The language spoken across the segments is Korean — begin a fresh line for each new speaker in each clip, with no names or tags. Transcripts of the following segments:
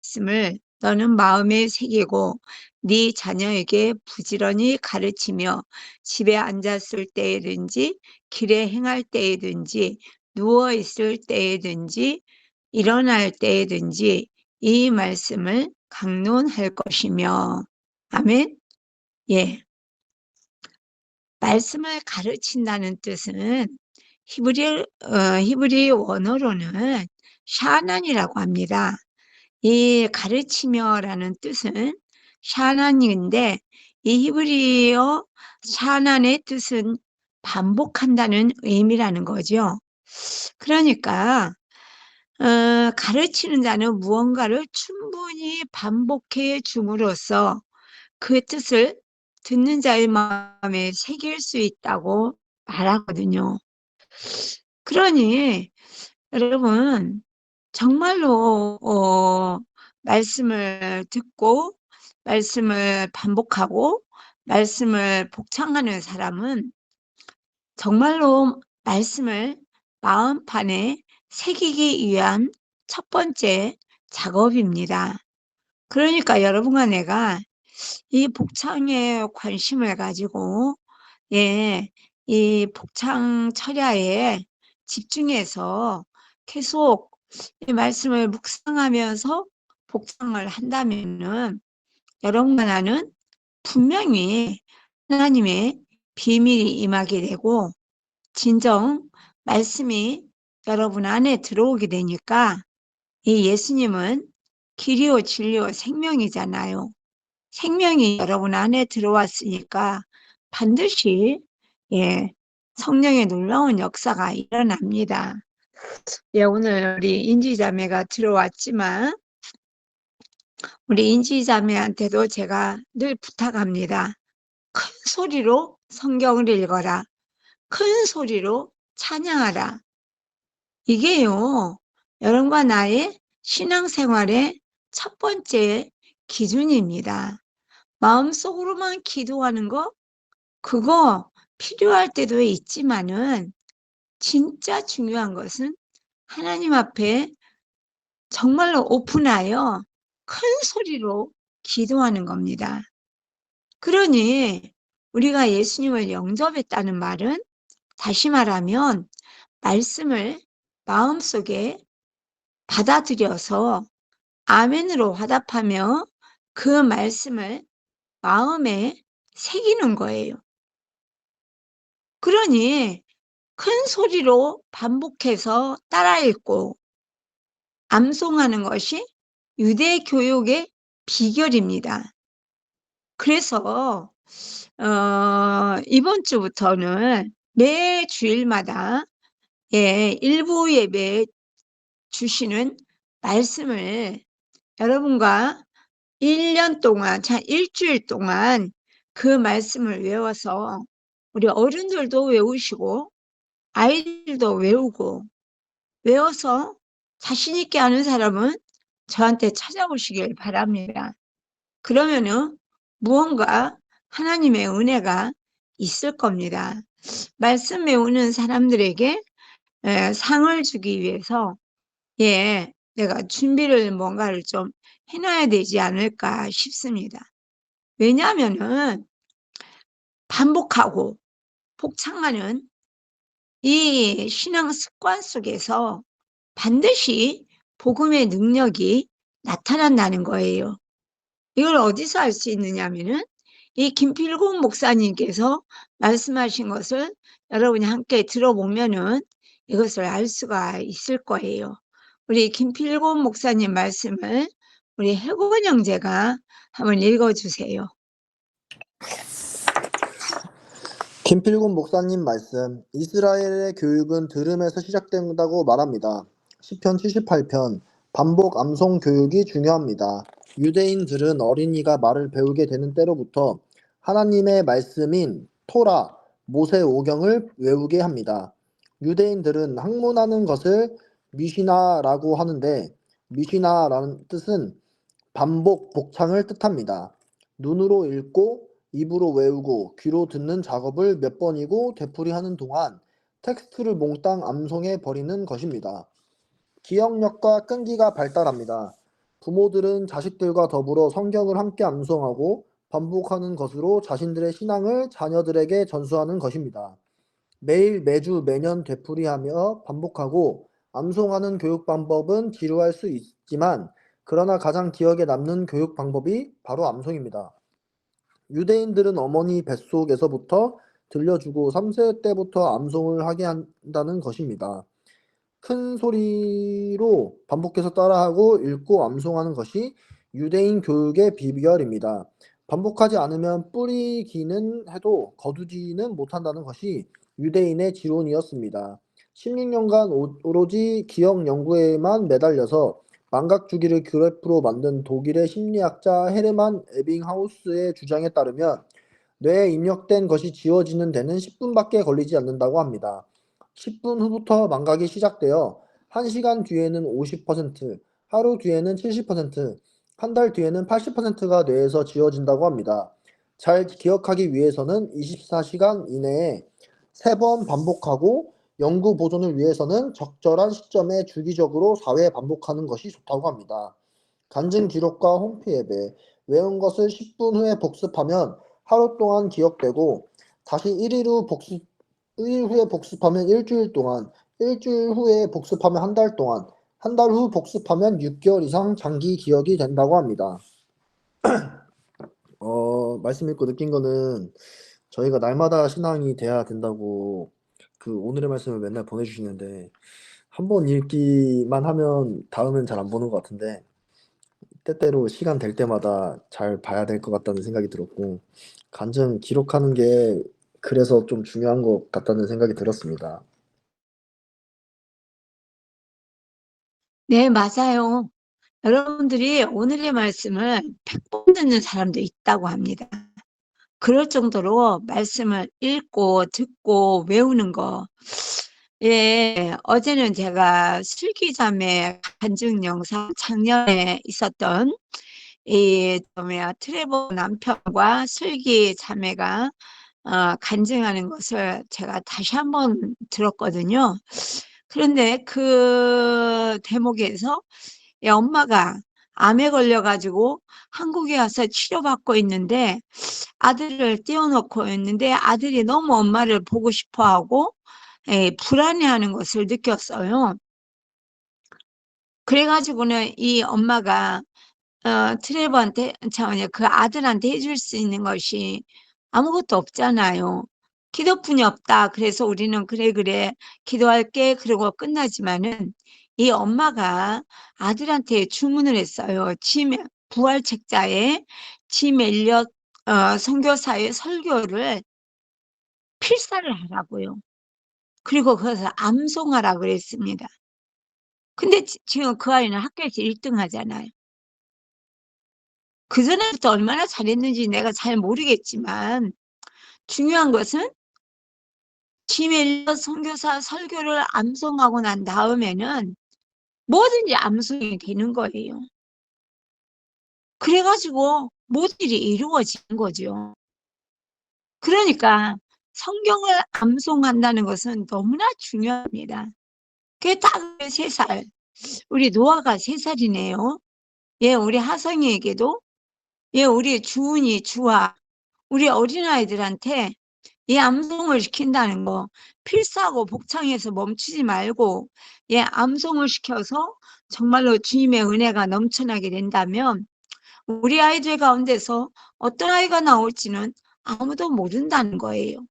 말씀을 너는 마음에 새기고 네 자녀에게 부지런히 가르치며 집에 앉았을 때에든지 길에 행할 때에든지 누워 있을 때에든지 일어날 때에든지 이 말씀을 강론할 것이며. 아멘. 예. 말씀을 가르친다는 뜻은 히브리 원어로는 샤난이라고 합니다. 이 가르치며라는 뜻은 샤난인데, 이 히브리어 샤난의 뜻은 반복한다는 의미라는 거죠. 그러니까 가르치는 자는 무언가를 충분히 반복해 줌으로써 그 뜻을 듣는 자의 마음에 새길 수 있다고 말하거든요. 그러니 여러분, 정말로 말씀을 듣고 말씀을 반복하고 말씀을 복창하는 사람은 정말로 말씀을 마음판에 새기기 위한 첫 번째 작업입니다. 그러니까 여러분과 내가 이 복창에 관심을 가지고, 예, 이 복창 철야에 집중해서 계속 이 말씀을 묵상하면서 복창을 한다면은 여러분과 나는 분명히 하나님의 비밀이 임하게 되고 진정 말씀이 여러분 안에 들어오게 되니까, 이 예수님은 길이요 진리요 생명이잖아요. 생명이 여러분 안에 들어왔으니까 반드시, 예, 성령의 놀라운 역사가 일어납니다. 예, 오늘 우리 인지자매가 들어왔지만 우리 인지자매한테도 제가 늘 부탁합니다. 큰 소리로 성경을 읽어라. 큰 소리로 찬양하라. 이게요, 여러분과 나의 신앙생활의 첫 번째 기준입니다. 마음속으로만 기도하는 거, 그거 필요할 때도 있지만은 진짜 중요한 것은 하나님 앞에 정말로 오픈하여 큰 소리로 기도하는 겁니다. 그러니 우리가 예수님을 영접했다는 말은, 다시 말하면 말씀을 마음속에 받아들여서 아멘으로 화답하며 그 말씀을 마음에 새기는 거예요. 그러니 큰 소리로 반복해서 따라 읽고 암송하는 것이 유대 교육의 비결입니다. 그래서 이번 주부터는 매 주일마다, 예, 일부 예배 주시는 말씀을 여러분과 1년 동안, 일주일 동안 그 말씀을 외워서 우리 어른들도 외우시고 아이들도 외워서 자신 있게 하는 사람은 저한테 찾아오시길 바랍니다. 그러면은 무언가 하나님의 은혜가 있을 겁니다. 말씀 외우는 사람들에게 상을 주기 위해서, 예, 내가 준비를 뭔가를 좀 해놔야 되지 않을까 싶습니다. 왜냐하면은 반복하고 복창하는 이 신앙 습관 속에서 반드시 복음의 능력이 나타난다는 거예요. 이걸 어디서 알 수 있느냐면은 이 김필곤 목사님께서 말씀하신 것을 여러분이 함께 들어보면은 이것을 알 수가 있을 거예요. 우리 김필곤 목사님 말씀을 우리 혜곤 형제가 한번 읽어주세요.
김필곤 목사님 말씀. 이스라엘의 교육은 들음에서 시작된다고 말합니다. 시편 78편. 반복 암송 교육이 중요합니다. 유대인들은 어린이가 말을 배우게 되는 때로부터 하나님의 말씀인 토라, 모세오경을 외우게 합니다. 유대인들은 학문하는 것을 미시나라고 하는데, 미시나라는 뜻은 반복, 복창을 뜻합니다. 눈으로 읽고 입으로 외우고 귀로 듣는 작업을 몇 번이고 되풀이하는 동안 텍스트를 몽땅 암송해 버리는 것입니다. 기억력과 끈기가 발달합니다. 부모들은 자식들과 더불어 성경을 함께 암송하고 반복하는 것으로 자신들의 신앙을 자녀들에게 전수하는 것입니다. 매일, 매주, 매년 되풀이하며 반복하고 암송하는 교육 방법은 지루할 수 있지만, 그러나 가장 기억에 남는 교육 방법이 바로 암송입니다. 유대인들은 어머니 뱃속에서부터 들려주고 3세 때부터 암송을 하게 한다는 것입니다. 큰 소리로 반복해서 따라하고 읽고 암송하는 것이 유대인 교육의 비결입니다. 반복하지 않으면 뿌리기는 해도 거두지는 못한다는 것이 유대인의 지론이었습니다. 16년간 오로지 기억 연구에만 매달려서 망각주기를 그래프로 만든 독일의 심리학자 헤르만 에빙하우스의 주장에 따르면 뇌에 입력된 것이 지워지는 데는 10분밖에 걸리지 않는다고 합니다. 10분 후부터 망각이 시작되어 1시간 뒤에는 50%, 하루 뒤에는 70%, 한 달 뒤에는 80%가 뇌에서 지워진다고 합니다. 잘 기억하기 위해서는 24시간 이내에 3번 반복하고 연구 보존을 위해서는 적절한 시점에 주기적으로 4회 반복하는 것이 좋다고 합니다. 간증 기록과 홈피 앱에 외운 것을 10분 후에 복습하면 하루 동안 기억되고, 다시 1일 후에 복습하면 일주일 동안, 일주일 후에 복습하면 한 달 동안, 한 달 후 복습하면 6개월 이상 장기 기억이 된다고 합니다. 말씀 읽고 느낀 거는, 저희가 날마다 신앙이 돼야 된다고 오늘의 말씀을 맨날 보내주시는데, 한 번 읽기만 하면 다음엔 잘 안 보는 것 같은데, 때때로 시간 될 때마다 잘 봐야 될 것 같다는 생각이 들었고, 간증 기록하는 게 그래서 좀 중요한 것 같다는 생각이 들었습니다.
네, 맞아요. 여러분들이 오늘의 말씀을 100번 듣는 사람도 있다고 합니다. 그럴 정도로 말씀을 읽고 듣고 외우는 거. 예, 어제는 제가 슬기자매 간증 영상 작년에 있었던 트레버 남편과 슬기 자매가 간증하는 것을 제가 다시 한번 들었거든요. 그런데 그 대목에서 엄마가 암에 걸려가지고 한국에 와서 치료받고 있는데 아들을 띄워놓고 있는데 아들이 너무 엄마를 보고 싶어 하고 불안해하는 것을 느꼈어요. 그래가지고는 이 엄마가 트레버한테, 그 아들한테 해줄 수 있는 것이 아무것도 없잖아요. 기도뿐이 없다. 그래서 우리는 그래, 그래, 기도할게. 그러고 끝나지만은 이 엄마가 아들한테 주문을 했어요. 부활책자에 짐 엘리엇 선교사의 설교를 필사를 하라고요. 그리고 거기서 암송하라 그랬습니다. 근데 지금 그 아이는 학교에서 1등 하잖아요. 그전에부터 얼마나 잘했는지 내가 잘 모르겠지만 중요한 것은 지멜리어 선교사 설교를 암송하고 난 다음에는 뭐든지 암송이 되는 거예요. 그래가지고 모든 일이 이루어지는 거죠. 그러니까 성경을 암송한다는 것은 너무나 중요합니다. 그게 딱 3살. 우리 노아가 3살이네요. 예, 우리 하성이에게도, 예, 우리 주은이, 주아, 우리 어린아이들한테 이 암송을 시킨다는 거, 필사하고 복창해서 멈추지 말고, 예, 암송을 시켜서 정말로 주님의 은혜가 넘쳐나게 된다면, 우리 아이들 가운데서 어떤 아이가 나올지는 아무도 모른다는 거예요.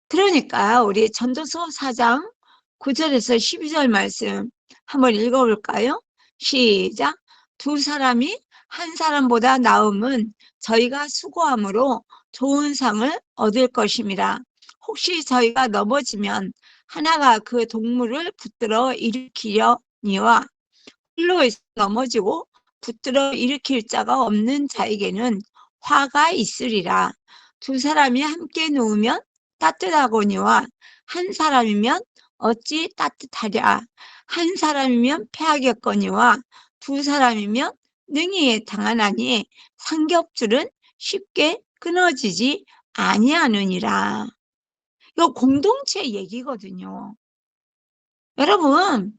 그러니까 우리 전도서 4장 9절에서 12절 말씀 한번 읽어볼까요? 시작. 두 사람이 한 사람보다 나음은 저희가 수고함으로 좋은 상을 얻을 것임이라. 혹시 저희가 넘어지면 하나가 그 동물을 붙들어 일으키려니와 홀로 넘어지고 붙들어 일으킬 자가 없는 자에게는 화가 있으리라. 두 사람이 함께 누우면 따뜻하거니와 한 사람이면 어찌 따뜻하랴. 한 사람이면 패하겠거니와 두 사람이면 능히 당하나니 삼겹줄은 쉽게 끊어지지 아니하느니라. 이거 공동체 얘기거든요. 여러분,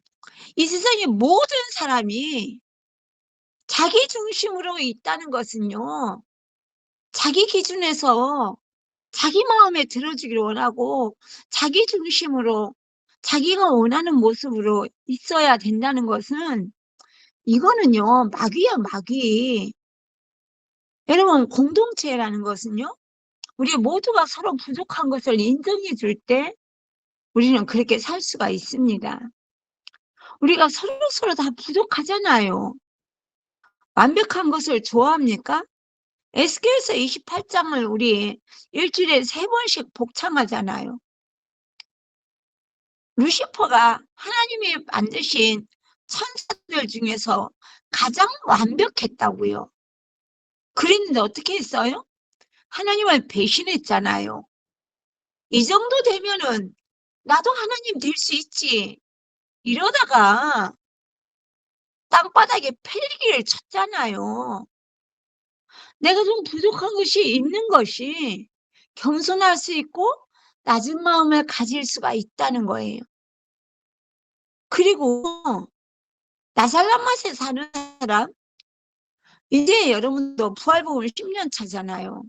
이 세상의 모든 사람이 자기 중심으로 있다는 것은요, 자기 기준에서 자기 마음에 들어주기를 원하고 자기 중심으로 자기가 원하는 모습으로 있어야 된다는 것은, 이거는요, 마귀야, 마귀. 여러분, 공동체라는 것은요, 우리 모두가 서로 부족한 것을 인정해 줄 때 우리는 그렇게 살 수가 있습니다. 우리가 서로 다 부족하잖아요. 완벽한 것을 좋아합니까? 에스겔서 28장을 우리 일주일에 3번씩 복창하잖아요. 루시퍼가 하나님이 만드신 천사들 중에서 가장 완벽했다고요. 그랬는데 어떻게 했어요? 하나님을 배신했잖아요. 이 정도 되면은 나도 하나님 될 수 있지, 이러다가 땅바닥에 패리기를 쳤잖아요. 내가 좀 부족한 것이 있는 것이 겸손할 수 있고 낮은 마음을 가질 수가 있다는 거예요. 그리고 나살란 맛에 사는 사람, 이제 여러분도 부활복음 10년 차잖아요.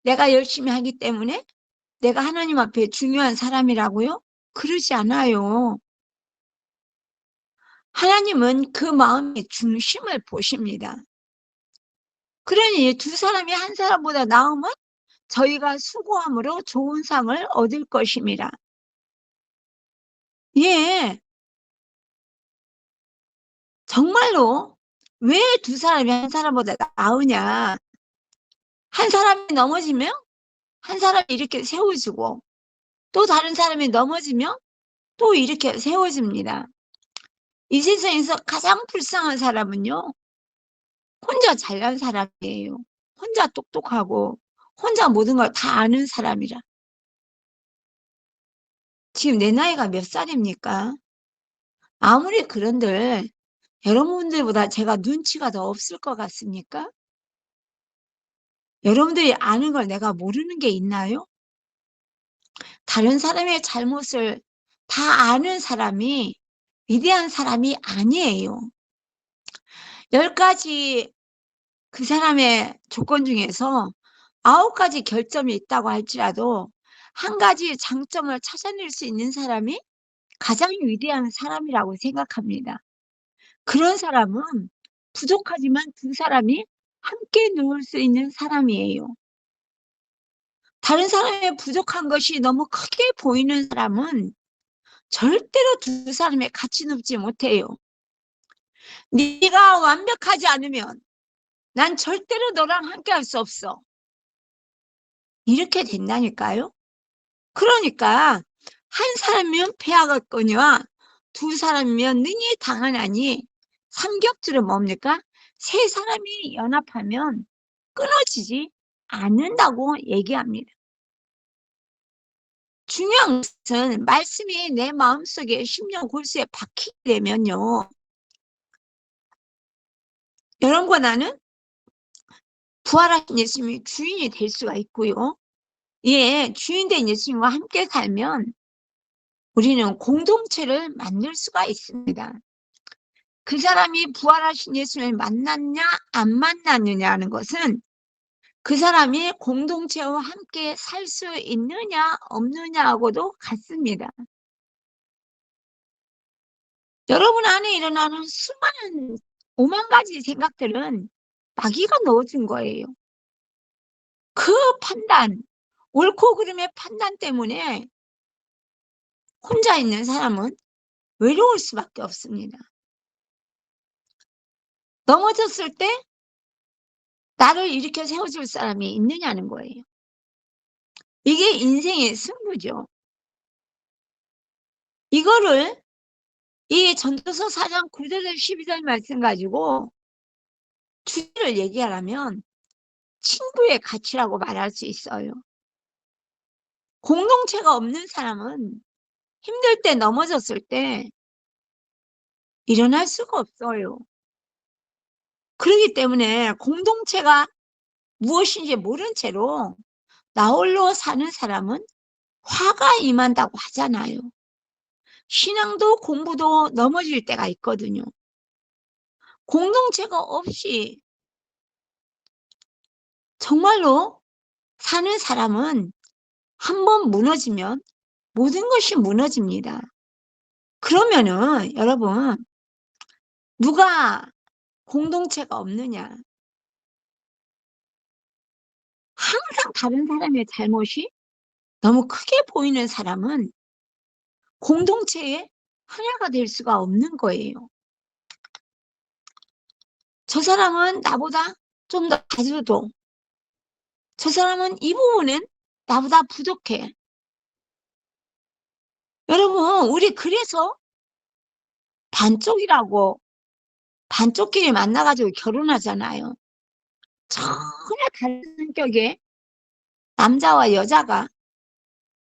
내가 열심히 하기 때문에 내가 하나님 앞에 중요한 사람이라고요? 그러지 않아요. 하나님은 그 마음의 중심을 보십니다. 그러니 두 사람이 한 사람보다 나으면 저희가 수고함으로 좋은 상을 얻을 것임이라. 예, 정말로 왜 두 사람이 한 사람보다 나으냐? 한 사람이 넘어지면 한 사람이 이렇게 세워지고, 또 다른 사람이 넘어지면 또 이렇게 세워집니다. 이 세상에서 가장 불쌍한 사람은요, 혼자 잘난 사람이에요. 혼자 똑똑하고 혼자 모든 걸 다 아는 사람이라. 지금 내 나이가 몇 살입니까? 아무리 그런들 여러분들보다 제가 눈치가 더 없을 것 같습니까? 여러분들이 아는 걸 내가 모르는 게 있나요? 다른 사람의 잘못을 다 아는 사람이 위대한 사람이 아니에요. 10가지 그 사람의 조건 중에서 9가지 결점이 있다고 할지라도 한 가지 장점을 찾아낼 수 있는 사람이 가장 위대한 사람이라고 생각합니다. 그런 사람은 부족하지만 두 사람이 함께 누울 수 있는 사람이에요. 다른 사람의 부족한 것이 너무 크게 보이는 사람은 절대로 두 사람의 같이 눕지 못해요. 네가 완벽하지 않으면 난 절대로 너랑 함께 할 수 없어. 이렇게 된다니까요. 그러니까 한 사람이면 패하겠거니와 두 사람이면 능히 당하나니, 삼겹줄은 뭡니까? 세 사람이 연합하면 끊어지지 않는다고 얘기합니다. 중요한 것은 말씀이 내 마음속에 심령 골수에 박히게 되면요, 여러분과 나는 부활하신 예수님이 주인이 될 수가 있고요. 예, 주인된 예수님과 함께 살면 우리는 공동체를 만들 수가 있습니다. 그 사람이 부활하신 예수님을 만났냐 안 만났느냐는 것은 그 사람이 공동체와 함께 살 수 있느냐 없느냐하고도 같습니다. 여러분 안에 일어나는 수많은 5만 가지 생각들은 마귀가 넣어준 거예요. 그 판단, 옳고 그름의 판단 때문에 혼자 있는 사람은 외로울 수밖에 없습니다. 넘어졌을 때 나를 일으켜 세워줄 사람이 있느냐는 거예요. 이게 인생의 승부죠. 이거를 이 전도서 4장 9절 12절 말씀 가지고 주제를 얘기하라면 친구의 가치라고 말할 수 있어요. 공동체가 없는 사람은 힘들 때, 넘어졌을 때 일어날 수가 없어요. 그렇기 때문에 공동체가 무엇인지 모른 채로 나 홀로 사는 사람은 화가 임한다고 하잖아요. 신앙도 공부도 넘어질 때가 있거든요. 공동체가 없이 정말로 사는 사람은 한 번 무너지면 모든 것이 무너집니다. 그러면은 여러분, 누가 공동체가 없느냐? 항상 다른 사람의 잘못이 너무 크게 보이는 사람은 공동체의 하나가 될 수가 없는 거예요. 저 사람은 나보다 좀 더 가져도, 저 사람은 이 부분은 나보다 부족해. 여러분, 우리 그래서 반쪽끼리 만나가지고 결혼하잖아요. 전혀 다른 성격의 남자와 여자가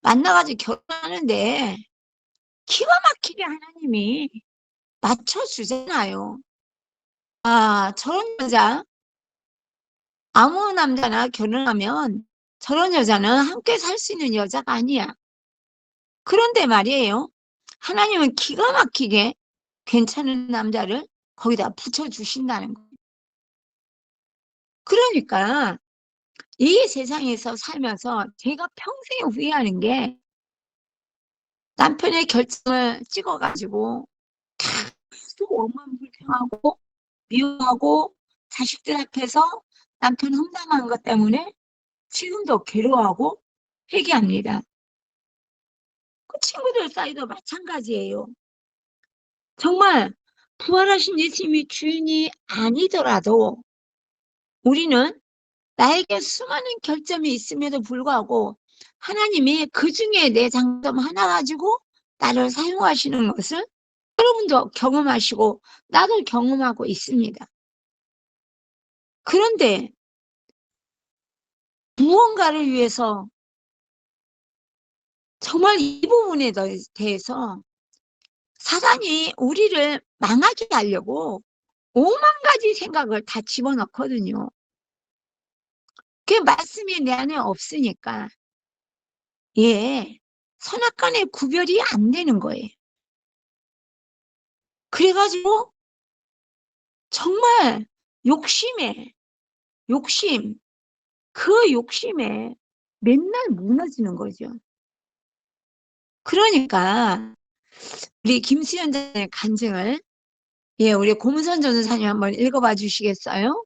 만나가지고 결혼하는데 기가 막히게 하나님이 맞춰주잖아요. 아, 저런 여자, 아무 남자나 결혼하면 저런 여자는 함께 살 수 있는 여자가 아니야. 그런데 말이에요. 하나님은 기가 막히게 괜찮은 남자를 거기다 붙여주신다는 거예요. 그러니까 이 세상에서 살면서 제가 평생에 후회하는 게 남편의 결정을 찍어가지고 계속 원망 불평하고 미워하고 자식들 앞에서 남편 험담한 것 때문에 지금도 괴로워하고 회개합니다. 그 친구들 사이도 마찬가지예요. 정말 부활하신 예수님이 주인이 아니더라도 우리는 나에게 수많은 결점이 있음에도 불구하고 하나님이 그 중에 내 장점 하나 가지고 나를 사용하시는 것을 여러분도 경험하시고 나도 경험하고 있습니다. 그런데 무언가를 위해서 정말 이 부분에 대해서 사단이 우리를 망하게 하려고 오만 가지 생각을 다 집어넣거든요. 그 말씀이 내 안에 없으니까 예, 선악간의 구별이 안 되는 거예요. 그래가지고 정말 욕심, 그 욕심에 맨날 무너지는 거죠. 그러니까 우리 김수현 전의 간증을 예, 우리 고문선 전도사님 한번 읽어봐 주시겠어요?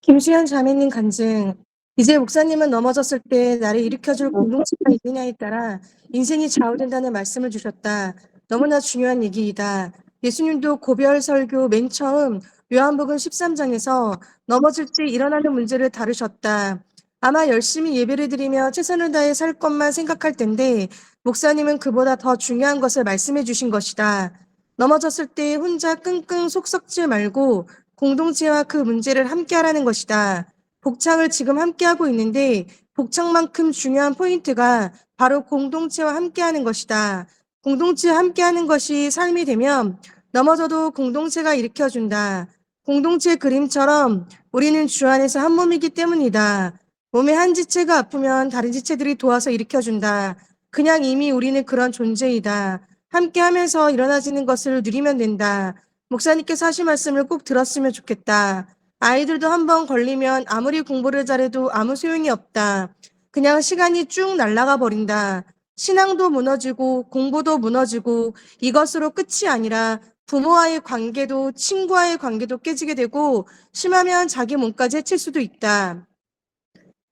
김수현 자매님 간증. 이제 목사님은 넘어졌을 때 나를 일으켜줄 공동체가 있느냐에 따라 인생이 좌우된다는 말씀을 주셨다. 너무나 중요한 얘기이다. 예수님도 고별 설교 맨 처음 요한복음 13장에서 넘어질 때 일어나는 문제를 다루셨다. 아마 열심히 예배를 드리며 최선을 다해 살 것만 생각할 텐데 목사님은 그보다 더 중요한 것을 말씀해 주신 것이다. 넘어졌을 때 혼자 끙끙 속 썩지 말고 공동체와 그 문제를 함께하라는 것이다. 복창을 지금 함께하고 있는데 복창만큼 중요한 포인트가 바로 공동체와 함께하는 것이다. 공동체와 함께하는 것이 삶이 되면 넘어져도 공동체가 일으켜준다. 공동체 그림처럼 우리는 주 안에서 한 몸이기 때문이다. 몸의 한 지체가 아프면 다른 지체들이 도와서 일으켜준다. 그냥 이미 우리는 그런 존재이다. 함께하면서 일어나지는 것을 누리면 된다. 목사님께서 하신 말씀을 꼭 들었으면 좋겠다. 아이들도 한번 걸리면 아무리 공부를 잘해도 아무 소용이 없다. 그냥 시간이 쭉 날아가 버린다. 신앙도 무너지고 공부도 무너지고 이것으로 끝이 아니라 부모와의 관계도 친구와의 관계도 깨지게 되고 심하면 자기 몸까지 해칠 수도 있다.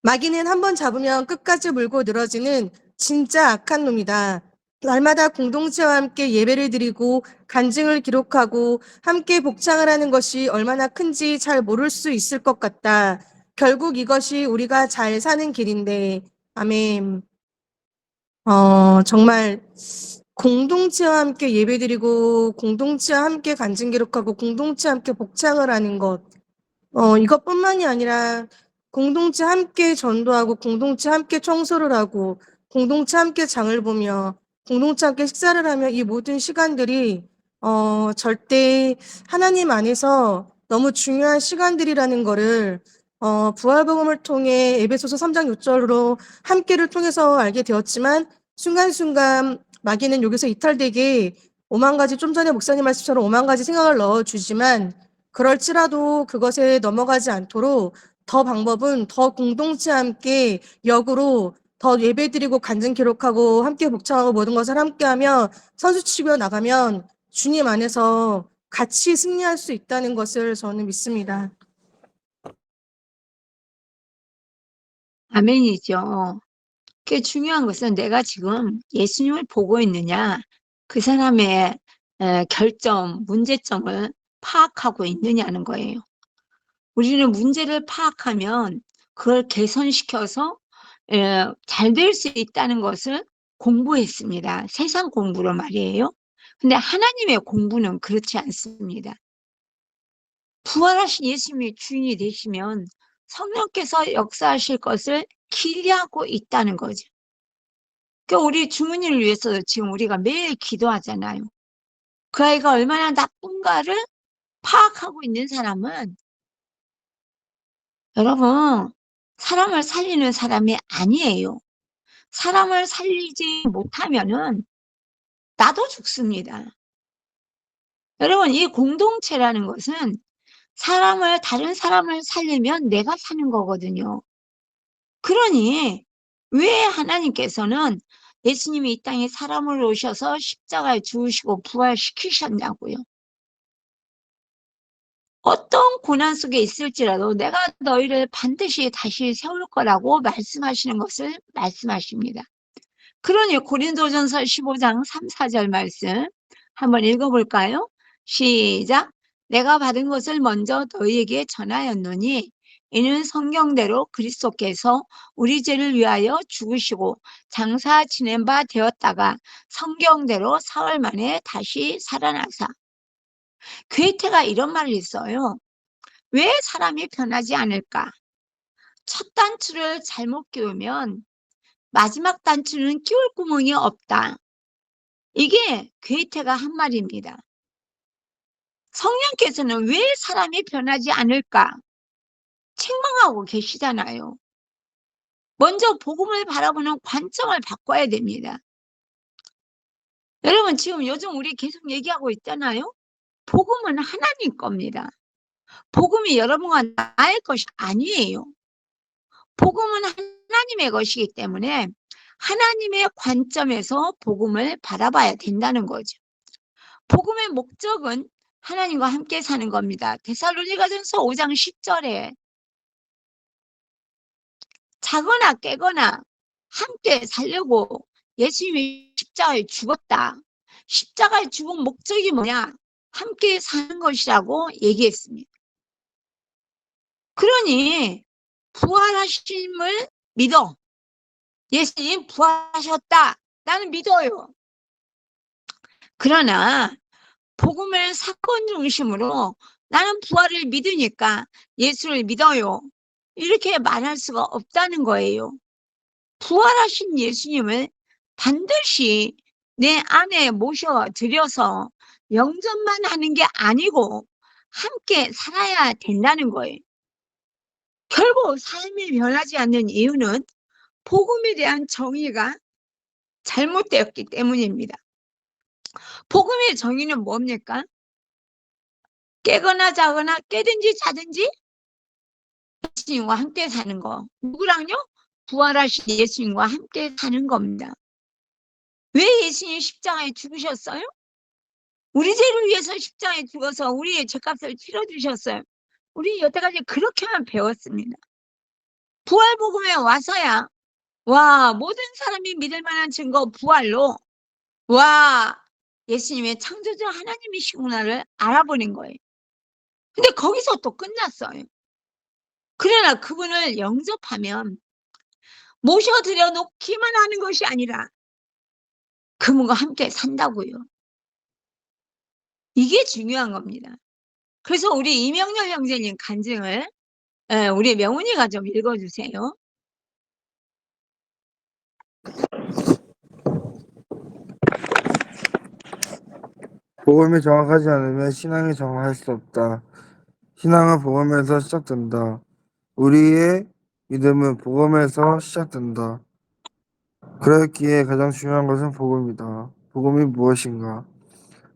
마귀는 한번 잡으면 끝까지 물고 늘어지는 진짜 악한 놈이다. 날마다 공동체와 함께 예배를 드리고 간증을 기록하고 함께 복창을 하는 것이 얼마나 큰지 잘 모를 수 있을 것 같다. 결국 이것이 우리가 잘 사는 길인데, 아멘. 정말 공동체와 함께 예배드리고 공동체와 함께 간증 기록하고 공동체와 함께 복창을 하는 것. 이것뿐만이 아니라 공동체 함께 전도하고 공동체 함께 청소를 하고 공동체 함께 장을 보며 공동체 함께 식사를 하며 이 모든 시간들이 절대 하나님 안에서 너무 중요한 시간들이라는 거를 부활복음을 통해 에베소서 3장 6절로 함께를 통해서 알게 되었지만 순간순간 마귀는 여기서 이탈되게 오만 가지, 좀 전에 목사님 말씀처럼 오만 가지 생각을 넣어주지만 그럴지라도 그것에 넘어가지 않도록 더 방법은 더 공동체 함께 역으로 더 예배드리고 간증 기록하고 함께 복창하고 모든 것을 함께하며 선수치고 나가면 주님 안에서 같이 승리할 수 있다는 것을 저는 믿습니다.
아멘이죠. 그 중요한 것은 내가 지금 예수님을 보고 있느냐, 그 사람의 결점, 문제점을 파악하고 있느냐는 거예요. 우리는 문제를 파악하면 그걸 개선시켜서 잘 될 수 있다는 것을 공부했습니다. 세상 공부로 말이에요. 근데 하나님의 공부는 그렇지 않습니다. 부활하신 예수님이 주인이 되시면 성령께서 역사하실 것을 기대하고 있다는 거죠. 그러니까 우리 주문을 위해서 지금 우리가 매일 기도하잖아요. 그 아이가 얼마나 나쁜가를 파악하고 있는 사람은 여러분, 사람을 살리는 사람이 아니에요. 사람을 살리지 못하면은 나도 죽습니다. 여러분, 이 공동체라는 것은 다른 사람을 살리면 내가 사는 거거든요. 그러니 왜 하나님께서는 예수님이 이 땅에 사람으로 오셔서 십자가에 죽으시고 부활시키셨냐고요. 어떤 고난 속에 있을지라도 내가 너희를 반드시 다시 세울 거라고 말씀하시는 것을 말씀하십니다. 그러니 고린도전서 15장 3, 4절 말씀 한번 읽어볼까요? 시작. 내가 받은 것을 먼저 너희에게 전하였노니 이는 성경대로 그리스도께서 우리 죄를 위하여 죽으시고 장사 지낸 바 되었다가 성경대로 사흘 만에 다시 살아나사. 괴테가 이런 말을 했어요. 왜 사람이 변하지 않을까? 첫 단추를 잘못 끼우면 마지막 단추는 끼울 구멍이 없다. 이게 괴테가 한 말입니다. 성령께서는 왜 사람이 변하지 않을까? 책망하고 계시잖아요. 먼저 복음을 바라보는 관점을 바꿔야 됩니다. 여러분, 지금 요즘 우리 계속 얘기하고 있잖아요. 복음은 하나님 겁니다. 복음이 여러분과 나의 것이 아니에요. 복음은 하나님의 것이기 때문에 하나님의 관점에서 복음을 바라봐야 된다는 거죠. 복음의 목적은 하나님과 함께 사는 겁니다. 데살로니가전서 5장 10절에 자거나 깨거나 함께 살려고 예수님이 십자가에 죽었다. 십자가에 죽은 목적이 뭐냐? 함께 사는 것이라고 얘기했습니다. 그러니 부활하심을 믿어. 예수님 부활하셨다. 나는 믿어요. 그러나 복음을 사건 중심으로 나는 부활을 믿으니까 예수를 믿어요. 이렇게 말할 수가 없다는 거예요. 부활하신 예수님을 반드시 내 안에 모셔들여서 영접만 하는 게 아니고 함께 살아야 된다는 거예요. 결국 삶이 변하지 않는 이유는 복음에 대한 정의가 잘못되었기 때문입니다. 복음의 정의는 뭡니까? 깨거나 자거나 깨든지 자든지 예수님과 함께 사는 거. 누구랑요? 부활하신 예수님과 함께 사는 겁니다. 왜 예수님이 십자가에 죽으셨어요? 우리 죄를 위해서 십자가에 죽어서 우리의 죄값을 치러주셨어요. 우리 여태까지 그렇게만 배웠습니다. 부활복음에 와서야 모든 사람이 믿을 만한 증거 부활로 예수님의 창조주 하나님이시구나를 알아보는 거예요. 근데 거기서 또 끝났어요. 그러나 그분을 영접하면 모셔드려 놓기만 하는 것이 아니라 그분과 함께 산다고요. 이게 중요한 겁니다. 그래서 우리 이명렬 형제님 간증을 우리 명훈이가 좀 읽어주세요.
복음이 정확하지 않으면 신앙이 정확할 수 없다. 신앙은 복음에서 시작된다. 우리의 믿음은 복음에서 시작된다. 그렇기에 가장 중요한 것은 복음이다. 복음이 무엇인가?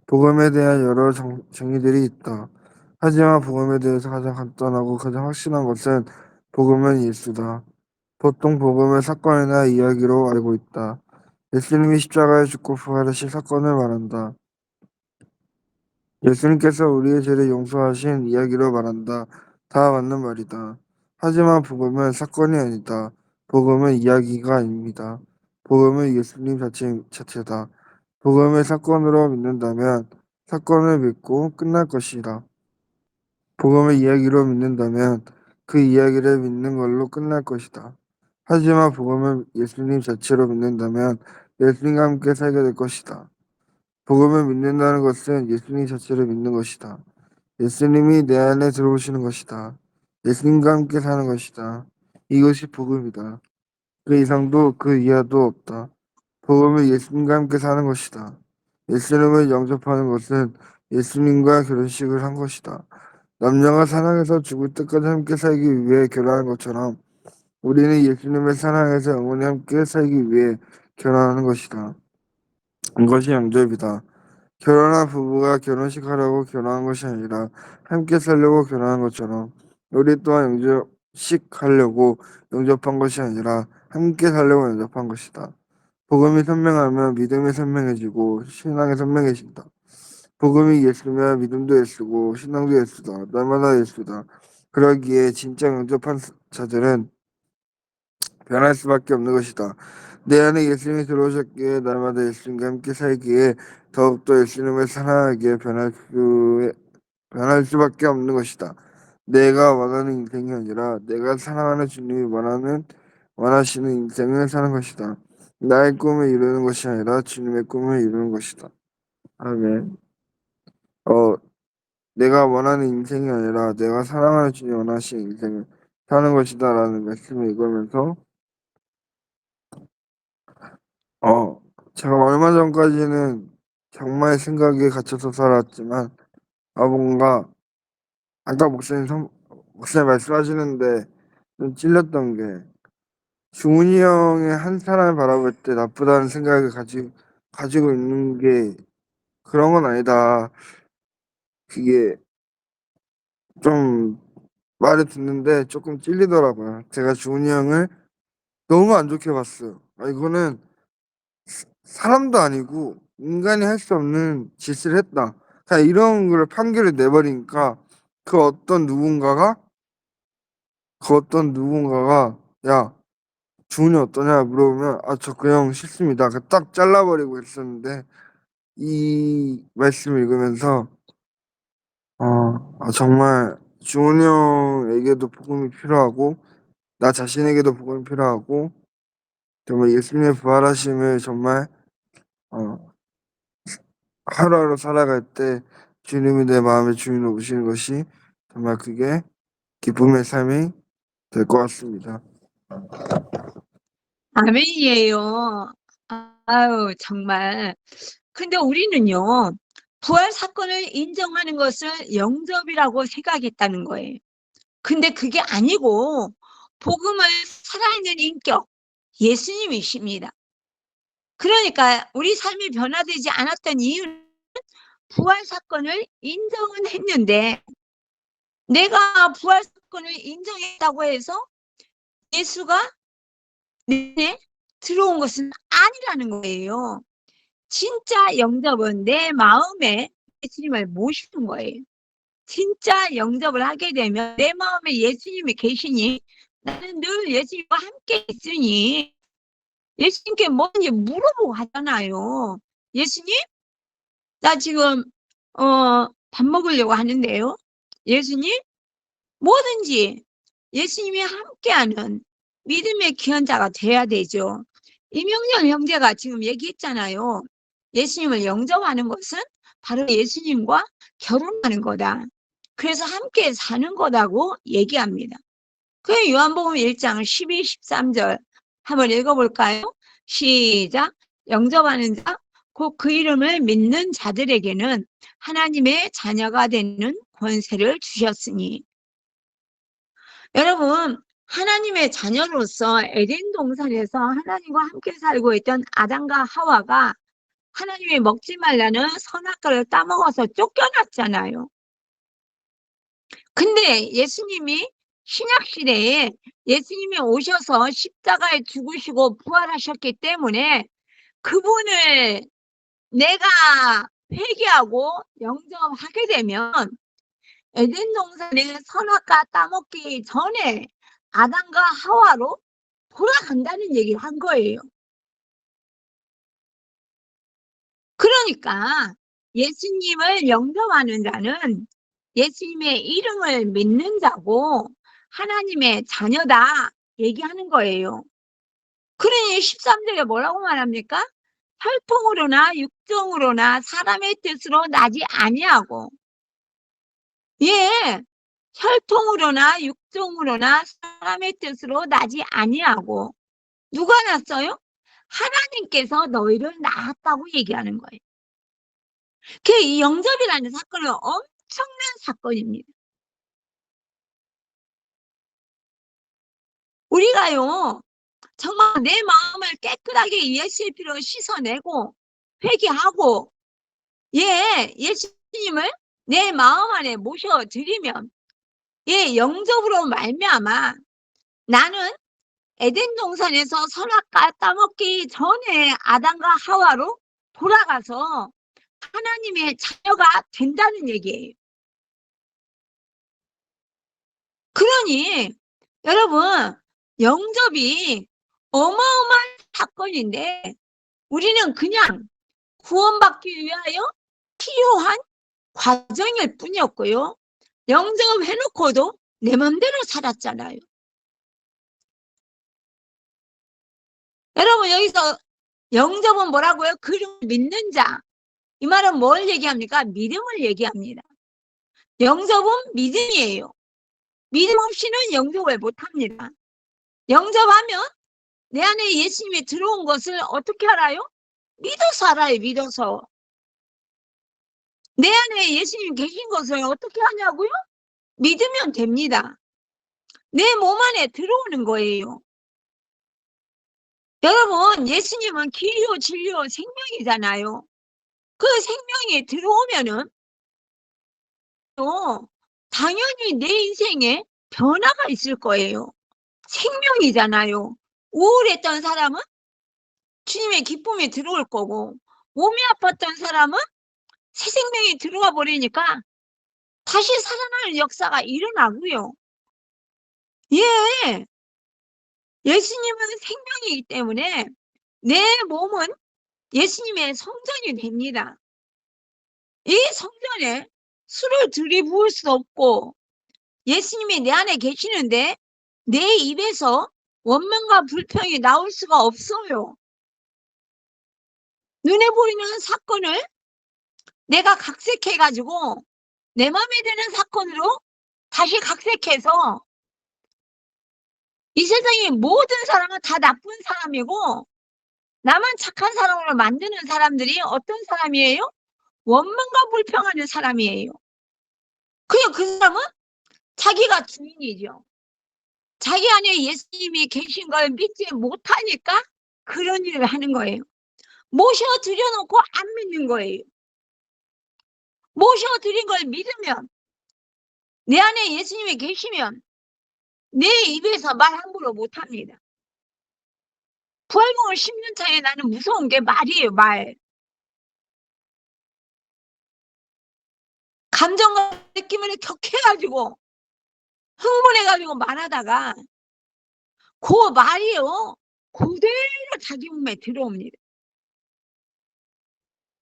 복음에 대한 여러 정의들이 있다. 하지만 복음에 대해서 가장 간단하고 가장 확실한 것은 복음은 예수다. 보통 복음을 사건이나 이야기로 알고 있다. 예수님이 십자가에 죽고 부활하신 사건을 말한다. 예수님께서 우리의 죄를 용서하신 이야기로 말한다. 다 맞는 말이다. 하지만 복음은 사건이 아니다. 복음은 이야기가 아닙니다. 복음은 예수님 자체다. 복음을 사건으로 믿는다면 사건을 믿고 끝날 것이다. 복음을 이야기로 믿는다면 그 이야기를 믿는 걸로 끝날 것이다. 하지만 복음을 예수님 자체로 믿는다면 예수님과 함께 살게 될 것이다. 복음을 믿는다는 것은 예수님 자체를 믿는 것이다. 예수님이 내 안에 들어오시는 것이다. 예수님과 함께 사는 것이다. 이것이 복음이다. 그 이상도 그 이하도 없다. 복음은 예수님과 함께 사는 것이다. 예수님을 영접하는 것은 예수님과 결혼식을 한 것이다. 남녀가 사랑해서 죽을 때까지 함께 살기 위해 결혼하는 것처럼 우리는 예수님을 사랑해서 영원히 함께 살기 위해 결혼하는 것이다. 이것이 영접이다. 결혼한 부부가 결혼식 하려고 결혼한 것이 아니라 함께 살려고 결혼한 것처럼 우리 또한 영접식 하려고 영접한 것이 아니라 함께 살려고 영접한 것이다. 복음이 선명하면 믿음이 선명해지고 신앙이 선명해진다. 복음이 예수면 믿음도 예수고 신앙도 예수다. 날마다 예수다. 그러기에 진짜 영접한 자들은 변할 수밖에 없는 것이다. 내 안에 예수님이 들어오셨기에 날마다 예수님과 함께 살기에 더욱더 예수님을 사랑하기에 변할 수밖에 없는 것이다. 내가 원하는 인생이 아니라 내가 사랑하는 주님이 원하시는 인생을 사는 것이다. 나의 꿈을 이루는 것이 아니라 주님의 꿈을 이루는 것이다. 아멘. 내가 원하는 인생이 아니라 내가 사랑하는 주님이 원하시는 인생을 사는 것이다라는 말씀을 읽으면서 제가 얼마 전까지는 정말 생각에 갇혀서 살았지만 뭔가 아까 목사님 말씀하시는데 좀 찔렸던 게 중훈이 형의 한 사람을 바라볼 때 나쁘다는 생각을 가지고 있는 게 그런 건 아니다. 그게 좀 말을 듣는데 조금 찔리더라고요. 제가 중훈이 형을 너무 안 좋게 봤어요. 이거는 사람도 아니고 인간이 할 수 없는 짓을 했다. 그냥 이런 걸 판결을 내버리니까 그 어떤 누군가가 야 주은이 어떠냐 물어보면 저 그 형 싫습니다. 딱 잘라버리고 있었는데 이 말씀을 읽으면서 정말 주은이 형에게도 복음이 필요하고 나 자신에게도 복음이 필요하고 정말 예수님의 부활하심을 정말 어, 하루하루 살아갈 때 주님이 내 마음의 주인으로 오시는 것이 정말 그게 기쁨의 삶이 될 것 같습니다.
아멘이에요. 아유, 정말. 근데 우리는요, 부활 사건을 인정하는 것을 영접이라고 생각했다는 거예요. 근데 그게 아니고, 복음을 살아있는 인격, 예수님이십니다. 그러니까 우리 삶이 변화되지 않았던 이유는 부활 사건을 인정은 했는데, 내가 부활 사건을 인정했다고 해서 예수가 내 들어온 것은 아니라는 거예요. 진짜 영접은 내 마음에 예수님을 모시는 거예요. 진짜 영접을 하게 되면 내 마음에 예수님이 계시니 나는 늘 예수님과 함께 있으니 예수님께 뭐든지 물어보고 하잖아요. 예수님, 나 지금 밥 먹으려고 하는데요. 예수님, 뭐든지 예수님이 함께하는 믿음의 기원자가 돼야 되죠. 이명렬 형제가 지금 얘기했잖아요. 예수님을 영접하는 것은 바로 예수님과 결혼하는 거다. 그래서 함께 사는 거다고 얘기합니다. 그 요한복음 1장 12, 13절 한번 읽어볼까요? 시작. 영접하는 자, 곧 그 이름을 믿는 자들에게는 하나님의 자녀가 되는 권세를 주셨으니. 여러분, 하나님의 자녀로서 에덴 동산에서 하나님과 함께 살고 있던 아담과 하와가 하나님이 먹지 말라는 선악과를 따먹어서 쫓겨났잖아요. 근데 예수님이 신약시대에 예수님이 오셔서 십자가에 죽으시고 부활하셨기 때문에 그분을 내가 회개하고 영접하게 되면 에덴 동산의 선악과 따먹기 전에 아담과 하와로 돌아간다는 얘기를 한 거예요. 그러니까 예수님을 영접하는 자는 예수님의 이름을 믿는 자고 하나님의 자녀다 얘기하는 거예요. 그러니 13절에 뭐라고 말합니까? 혈통으로나 육정으로나 사람의 뜻으로 나지 아니하고, 예, 혈통으로나 육정으로나 사람의 뜻으로 나지 아니하고, 누가 낳았어요? 하나님께서 너희를 낳았다고 얘기하는 거예요. 이 영접이라는 사건은 엄청난 사건입니다. 우리가요, 정말 내 마음을 깨끗하게 예수의 피로 씻어내고 회개하고, 예, 예수님을 내 마음 안에 모셔드리면, 예, 영접으로 말미암아 나는 에덴 동산에서 선악과 따먹기 전에 아담과 하와로 돌아가서 하나님의 자녀가 된다는 얘기예요. 그러니 여러분, 영접이 어마어마한 사건인데 우리는 그냥 구원받기 위하여 필요한 과정일 뿐이었고요. 영접해놓고도 내 맘대로 살았잖아요. 여러분, 여기서 영접은 뭐라고요? 그를 믿는 자. 이 말은 뭘 얘기합니까? 믿음을 얘기합니다. 영접은 믿음이에요. 믿음 없이는 영접을 못합니다. 영접하면 내 안에 예수님이 들어온 것을 어떻게 알아요? 믿어서 알아요. 믿어서. 내 안에 예수님 계신 것을 어떻게 하냐고요? 믿으면 됩니다. 내 몸 안에 들어오는 거예요. 여러분, 예수님은 길이요 진리요 생명이잖아요. 그 생명이 들어오면은 또 당연히 내 인생에 변화가 있을 거예요. 생명이잖아요. 우울했던 사람은 주님의 기쁨이 들어올 거고, 몸이 아팠던 사람은 새 생명이 들어와 버리니까 다시 살아나는 역사가 일어나고요. 예, 예수님은 생명이기 때문에 내 몸은 예수님의 성전이 됩니다. 이 성전에 술을 들이부을 수 없고 예수님이 내 안에 계시는데 내 입에서 원망과 불평이 나올 수가 없어요. 눈에 보이는 사건을 내가 각색해가지고 내 마음에 드는 사건으로 다시 각색해서 이 세상의 모든 사람은 다 나쁜 사람이고 나만 착한 사람으로 만드는 사람들이 어떤 사람이에요? 원망과 불평하는 사람이에요. 그냥 그 사람은 자기가 주인이죠. 자기 안에 예수님이 계신 걸 믿지 못하니까 그런 일을 하는 거예요. 모셔드려놓고 안 믿는 거예요. 모셔드린 걸 믿으면 내 안에 예수님이 계시면 내 입에서 말 함부로 못합니다. 부활복음 10년 차에 나는 무서운 게 말이에요. 말. 감정과 느낌을 격해가지고 흥분해가지고 말하다가 그 말이요 그대로 자기 몸에 들어옵니다.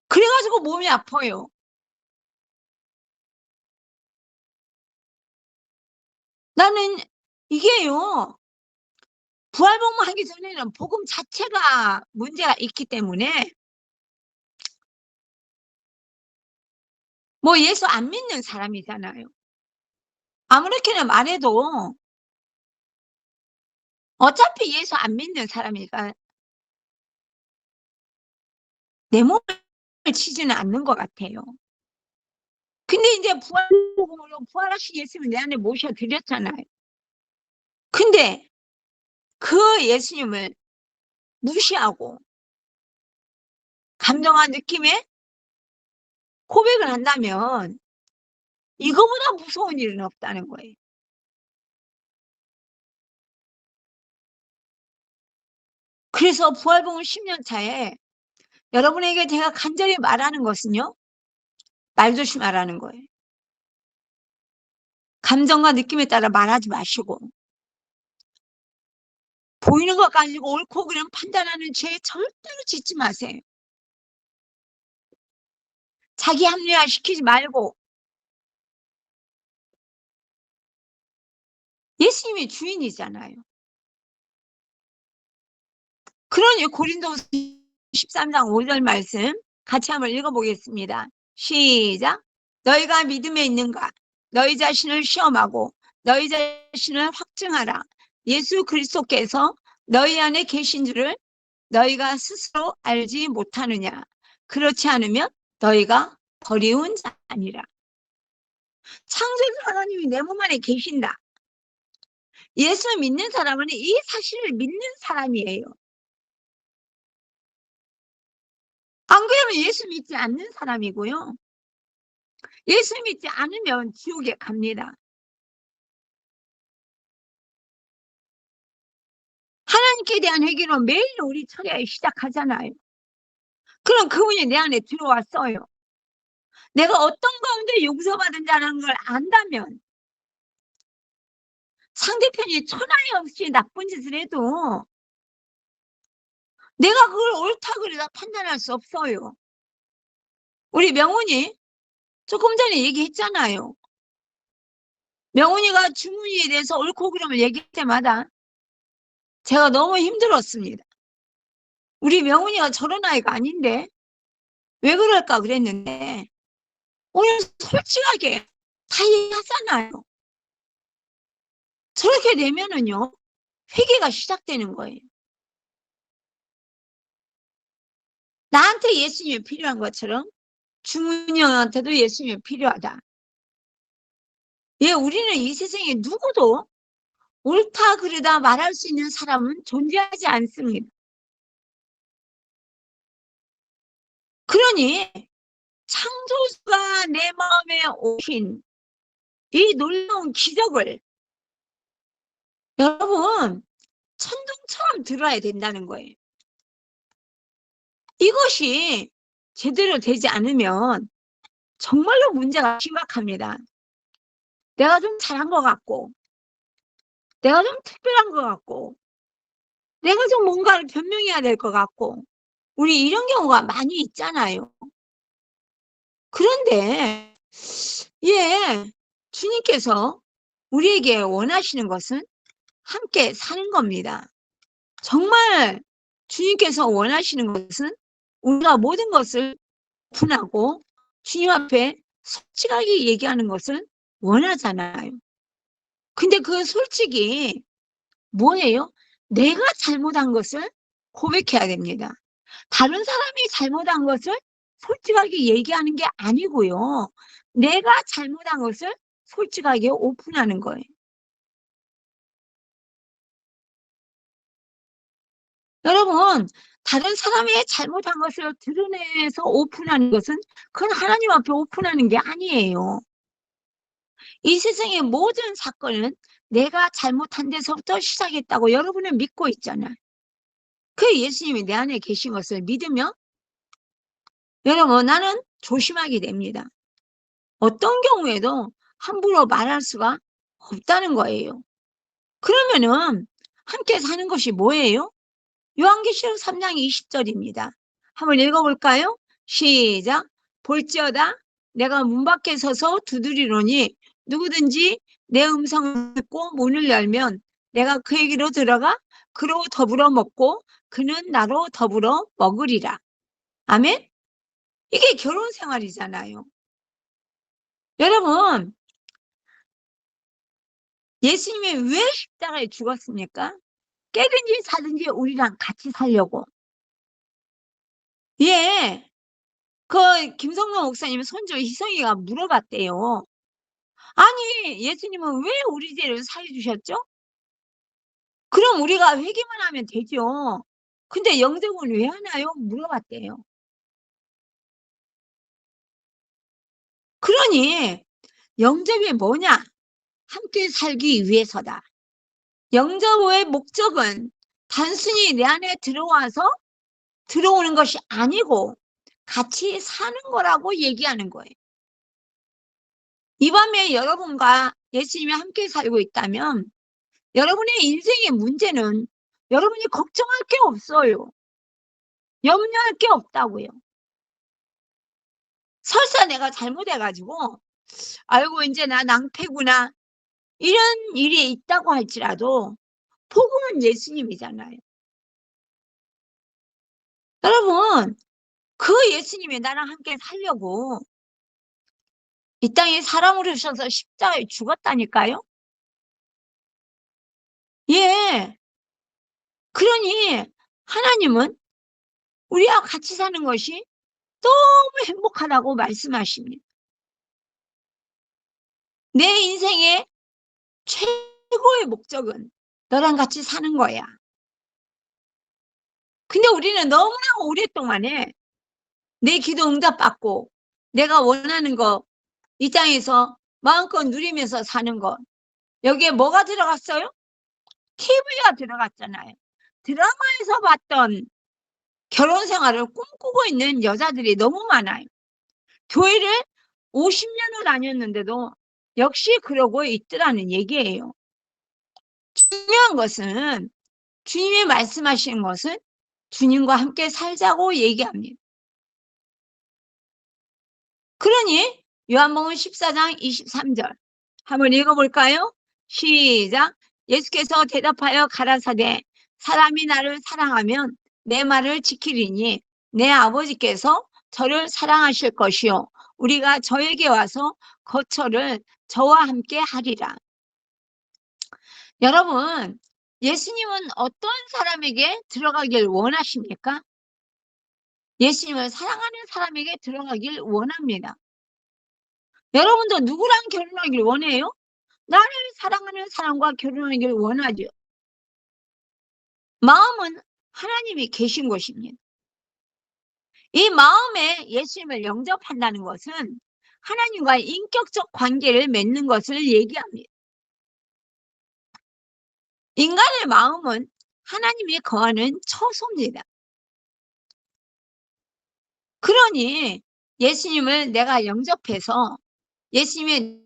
그래가지고 몸이 아파요. 나는 이게요 부활복음 하기 전에는 복음 자체가 문제가 있기 때문에 뭐 예수 안 믿는 사람이잖아요. 아무렇게나 말해도 어차피 예수 안 믿는 사람이니까 내 몸을 치지는 않는 것 같아요. 근데 이제 부활복음으로 부활하신 예수님을 내 안에 모셔드렸잖아요. 근데 그 예수님을 무시하고 감정과 느낌에 고백을 한다면 이거보다 무서운 일은 없다는 거예요. 그래서 부활복음 10년 차에 여러분에게 제가 간절히 말하는 것은요, 말 조심하라는 거예요. 감정과 느낌에 따라 말하지 마시고, 보이는 것 가지고 옳고 그름 판단하는 죄에 절대로 짓지 마세요. 자기 합리화 시키지 말고, 예수님이 주인이잖아요. 그러니 고린도서 13장 5절 말씀 같이 한번 읽어보겠습니다. 시작. 너희가 믿음에 있는가? 너희 자신을 시험하고 너희 자신을 확증하라. 예수 그리스도께서 너희 안에 계신 줄을 너희가 스스로 알지 못하느냐? 그렇지 않으면 너희가 버리운 자니라. 창조주 하나님이 내 몸 안에 계신다. 예수 믿는 사람은 이 사실을 믿는 사람이에요. 안 그러면 예수 믿지 않는 사람이고요. 예수 믿지 않으면 지옥에 갑니다. 하나님께 대한 회개로 매일 우리 철야에 시작하잖아요. 그럼 그분이 내 안에 들어왔어요. 내가 어떤 가운데 용서받은 자라는 걸 안다면 상대편이 천하에 없이 나쁜 짓을 해도 내가 그걸 옳다 그러다 판단할 수 없어요. 우리 명훈이 조금 전에 얘기했잖아요. 명훈이가 주문이에 대해서 옳고 그름을 얘기할 때마다 제가 너무 힘들었습니다. 우리 명훈이가 저런 아이가 아닌데 왜 그럴까 그랬는데 오늘 솔직하게 다 얘기하잖아요. 저렇게 되면은요, 회개가 시작되는 거예요. 나한테 예수님이 필요한 것처럼 주문이 형한테도 예수님이 필요하다. 예, 우리는 이 세상에 누구도 옳다 그르다 말할 수 있는 사람은 존재하지 않습니다. 그러니 창조주가 내 마음에 오신 이 놀라운 기적을 여러분 천둥처럼 들어야 된다는 거예요. 이것이 제대로 되지 않으면 정말로 문제가 심각합니다. 내가 좀 잘한 것 같고, 내가 좀 특별한 것 같고, 내가 좀 뭔가를 변명해야 될 것 같고, 우리 이런 경우가 많이 있잖아요. 그런데, 예, 주님께서 우리에게 원하시는 것은 함께 사는 겁니다. 정말 주님께서 원하시는 것은 우리가 모든 것을 오픈하고 주님 앞에 솔직하게 얘기하는 것을 원하잖아요. 근데 그 솔직히 뭐예요? 내가 잘못한 것을 고백해야 됩니다. 다른 사람이 잘못한 것을 솔직하게 얘기하는 게 아니고요. 내가 잘못한 것을 솔직하게 오픈하는 거예요. 여러분, 다른 사람이 잘못한 것을 드러내서 오픈하는 것은 그건 하나님 앞에 오픈하는 게 아니에요. 이 세상의 모든 사건은 내가 잘못한 데서부터 시작했다고 여러분은 믿고 있잖아요. 그 예수님이 내 안에 계신 것을 믿으면 여러분 나는 조심하게 됩니다. 어떤 경우에도 함부로 말할 수가 없다는 거예요. 그러면은 함께 사는 것이 뭐예요? 요한계시록 3장 20절입니다. 한번 읽어볼까요? 시작. 볼지어다 내가 문 밖에 서서 두드리노니 누구든지 내 음성을 듣고 문을 열면 내가 그에게로 들어가 그로 더불어 먹고 그는 나로 더불어 먹으리라. 아멘? 이게 결혼 생활이잖아요. 여러분, 예수님이 왜 십자가에 죽었습니까? 깨든지 사든지 우리랑 같이 살려고. 예, 그 김성로 목사님 손주 희성이가 물어봤대요. 아니, 예수님은 왜 우리 죄를 사해 주셨죠? 그럼 우리가 회개만 하면 되죠. 근데 영접은 왜 하나요? 물어봤대요. 그러니 영접이 뭐냐? 함께 살기 위해서다. 영접의 목적은 단순히 내 안에 들어오는 것이 아니고 같이 사는 거라고 얘기하는 거예요. 이 밤에 여러분과 예수님이 함께 살고 있다면 여러분의 인생의 문제는 여러분이 걱정할 게 없어요. 염려할 게 없다고요. 설사 내가 잘못해가지고 아이고 이제 나 낭패구나 이런 일이 있다고 할지라도 복음은 예수님이잖아요. 여러분, 그 예수님이 나랑 함께 살려고 이 땅에 사람으로 오셔서 십자가에 죽었다니까요. 예. 그러니 하나님은 우리와 같이 사는 것이 너무 행복하다고 말씀하십니다. 내 인생의 최고의 목적은 너랑 같이 사는 거야. 근데 우리는 너무나 오랫동안에 내 기도 응답받고 내가 원하는 거 이 땅에서 마음껏 누리면서 사는 것. 여기에 뭐가 들어갔어요? TV가 들어갔잖아요. 드라마에서 봤던 결혼 생활을 꿈꾸고 있는 여자들이 너무 많아요. 교회를 50년을 다녔는데도 역시 그러고 있더라는 얘기예요. 중요한 것은 주님이 말씀하시는 것은 주님과 함께 살자고 얘기합니다. 그러니 요한복음 14장 23절 한번 읽어볼까요? 시작. 예수께서 대답하여 가라사대 사람이 나를 사랑하면 내 말을 지키리니 내 아버지께서 저를 사랑하실 것이요 우리가 저에게 와서 거처를 저와 함께 하리라. 여러분, 예수님은 어떤 사람에게 들어가길 원하십니까? 예수님을 사랑하는 사람에게 들어가길 원합니다. 여러분도 누구랑 결혼하길 원해요? 나를 사랑하는 사람과 결혼하길 원하죠. 마음은 하나님이 계신 것입니다. 이 마음에 예수님을 영접한다는 것은 하나님과 인격적 관계를 맺는 것을 얘기합니다. 인간의 마음은 하나님이 거하는 처소입니다. 그러니 예수님을 내가 영접해서 예수님이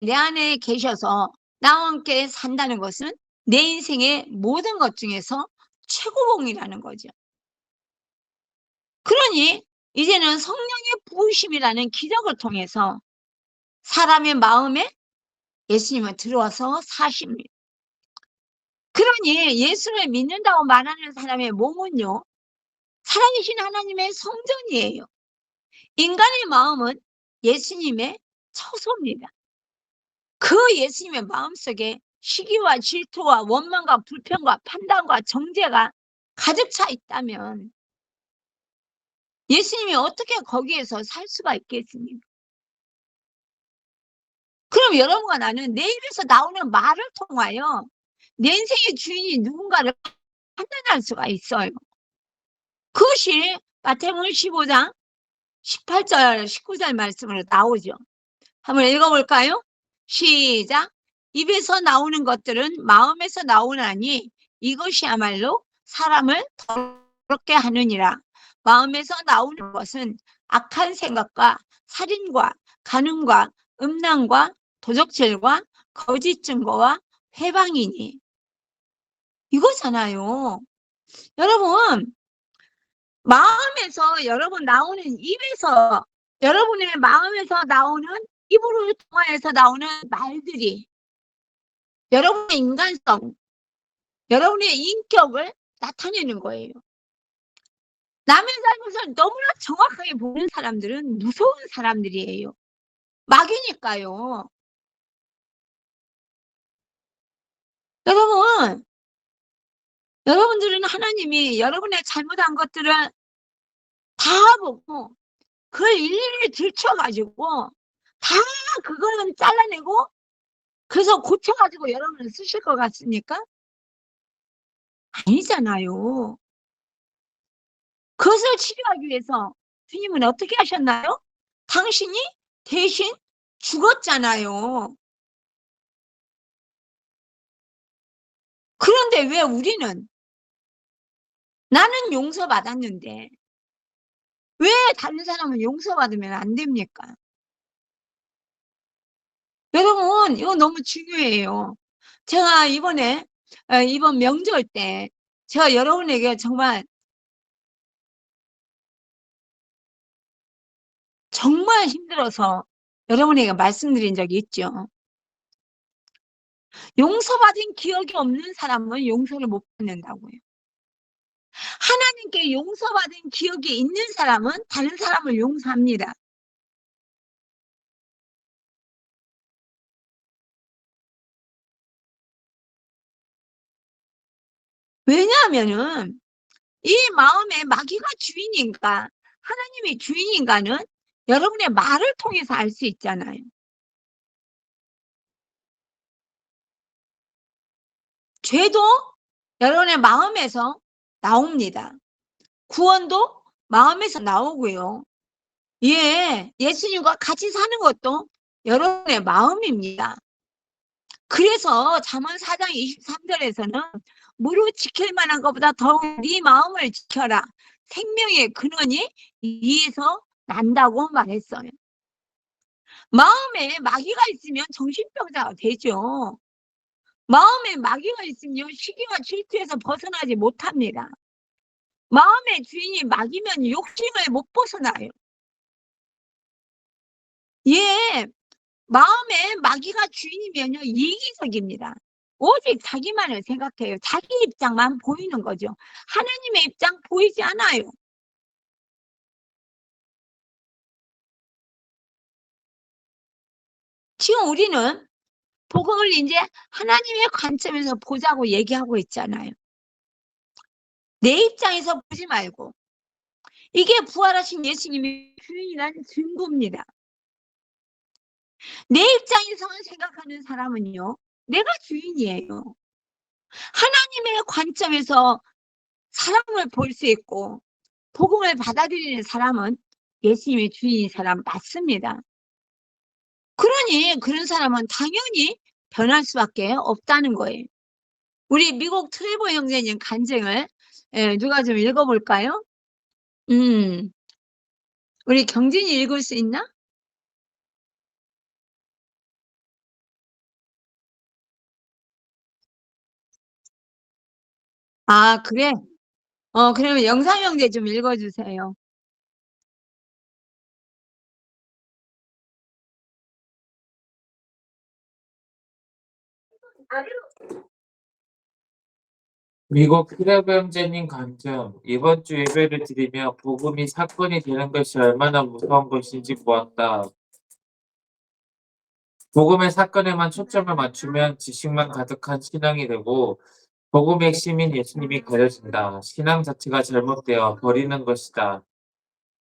내 안에 계셔서 나와 함께 산다는 것은 내 인생의 모든 것 중에서 최고봉이라는 거죠. 그러니 이제는 성령의 부으심이라는 기적을 통해서 사람의 마음에 예수님은 들어와서 사십니다. 그러니 예수를 믿는다고 말하는 사람의 몸은요, 살아계신 하나님의 성전이에요. 인간의 마음은 예수님의 처소입니다. 그 예수님의 마음속에 시기와 질투와 원망과 불평과 판단과 정죄가 가득 차 있다면 예수님이 어떻게 거기에서 살 수가 있겠습니까? 그럼 여러분과 나는 내 입에서 나오는 말을 통하여 내 인생의 주인이 누군가를 판단할 수가 있어요. 그것이 마태복음 15장 18절, 19절 말씀으로 나오죠. 한번 읽어볼까요? 시작. 입에서 나오는 것들은 마음에서 나오나니 이것이야말로 사람을 더럽게 하느니라. 마음에서 나오는 것은 악한 생각과 살인과 간음과 음란과 도적질과 거짓 증거와 회방이니. 이거잖아요. 여러분, 마음에서 여러분 나오는 입에서 여러분의 마음에서 나오는 입으로 통하여서 나오는 말들이 여러분의 인간성, 여러분의 인격을 나타내는 거예요. 남의 잘못을 너무나 정확하게 보는 사람들은 무서운 사람들이에요. 막이니까요. 여러분, 여러분들은 하나님이 여러분의 잘못한 것들을 다 보고 그걸 일일이 들춰가지고 다 그거는 잘라내고 그래서 고쳐가지고 여러분을 쓰실 것 같습니까? 아니잖아요. 그것을 치료하기 위해서 주님은 어떻게 하셨나요? 당신이 대신 죽었잖아요. 그런데 왜 우리는 나는 용서받았는데 왜 다른 사람은 용서받으면 안 됩니까? 여러분, 이거 너무 중요해요. 제가 이번에 이번 명절 때 제가 여러분에게 정말 힘들어서 여러분에게 말씀드린 적이 있죠. 용서받은 기억이 없는 사람은 용서를 못 받는다고요. 하나님께 용서받은 기억이 있는 사람은 다른 사람을 용서합니다. 왜냐하면은 이 마음에 마귀가 주인인가 하나님이 주인인가는 여러분의 말을 통해서 알 수 있잖아요. 죄도 여러분의 마음에서 나옵니다. 구원도 마음에서 나오고요. 예, 예수님과 같이 사는 것도 여러분의 마음입니다. 그래서 잠언 4장 23절에서는 무릇 지킬 만한 것보다 더욱 네 마음을 지켜라. 생명의 근원이 이에서 난다고 말했어요. 마음에 마귀가 있으면 정신병자가 되죠. 마음에 마귀가 있으면 시기와 질투에서 벗어나지 못합니다. 마음의 주인이 마귀면 욕심을 못 벗어나요. 예, 마음에 마귀가 주인이면요 이기적입니다. 오직 자기만을 생각해요. 자기 입장만 보이는 거죠. 하나님의 입장 보이지 않아요. 지금 우리는 복음을 이제 하나님의 관점에서 보자고 얘기하고 있잖아요. 내 입장에서 보지 말고 이게 부활하신 예수님의 주인이라는 증거입니다. 내 입장에서만 생각하는 사람은요 내가 주인이에요. 하나님의 관점에서 사람을 볼 수 있고 복음을 받아들이는 사람은 예수님의 주인인 사람 맞습니다. 그러니 그런 사람은 당연히 변할 수밖에 없다는 거예요. 우리 미국 트레버 형제님 간증을 누가 좀 읽어볼까요? 우리 경진이 읽을 수 있나? 아, 그래? 그러면 영상 형제 좀 읽어주세요.
미국 트레버 형제님 간증, 이번 주 예배를 드리며 복음이 사건이 되는 것이 얼마나 무서운 것인지 보았다. 복음의 사건에만 초점을 맞추면 지식만 가득한 신앙이 되고 복음의 핵심인 예수님이 가려진다. 신앙 자체가 잘못되어 버리는 것이다.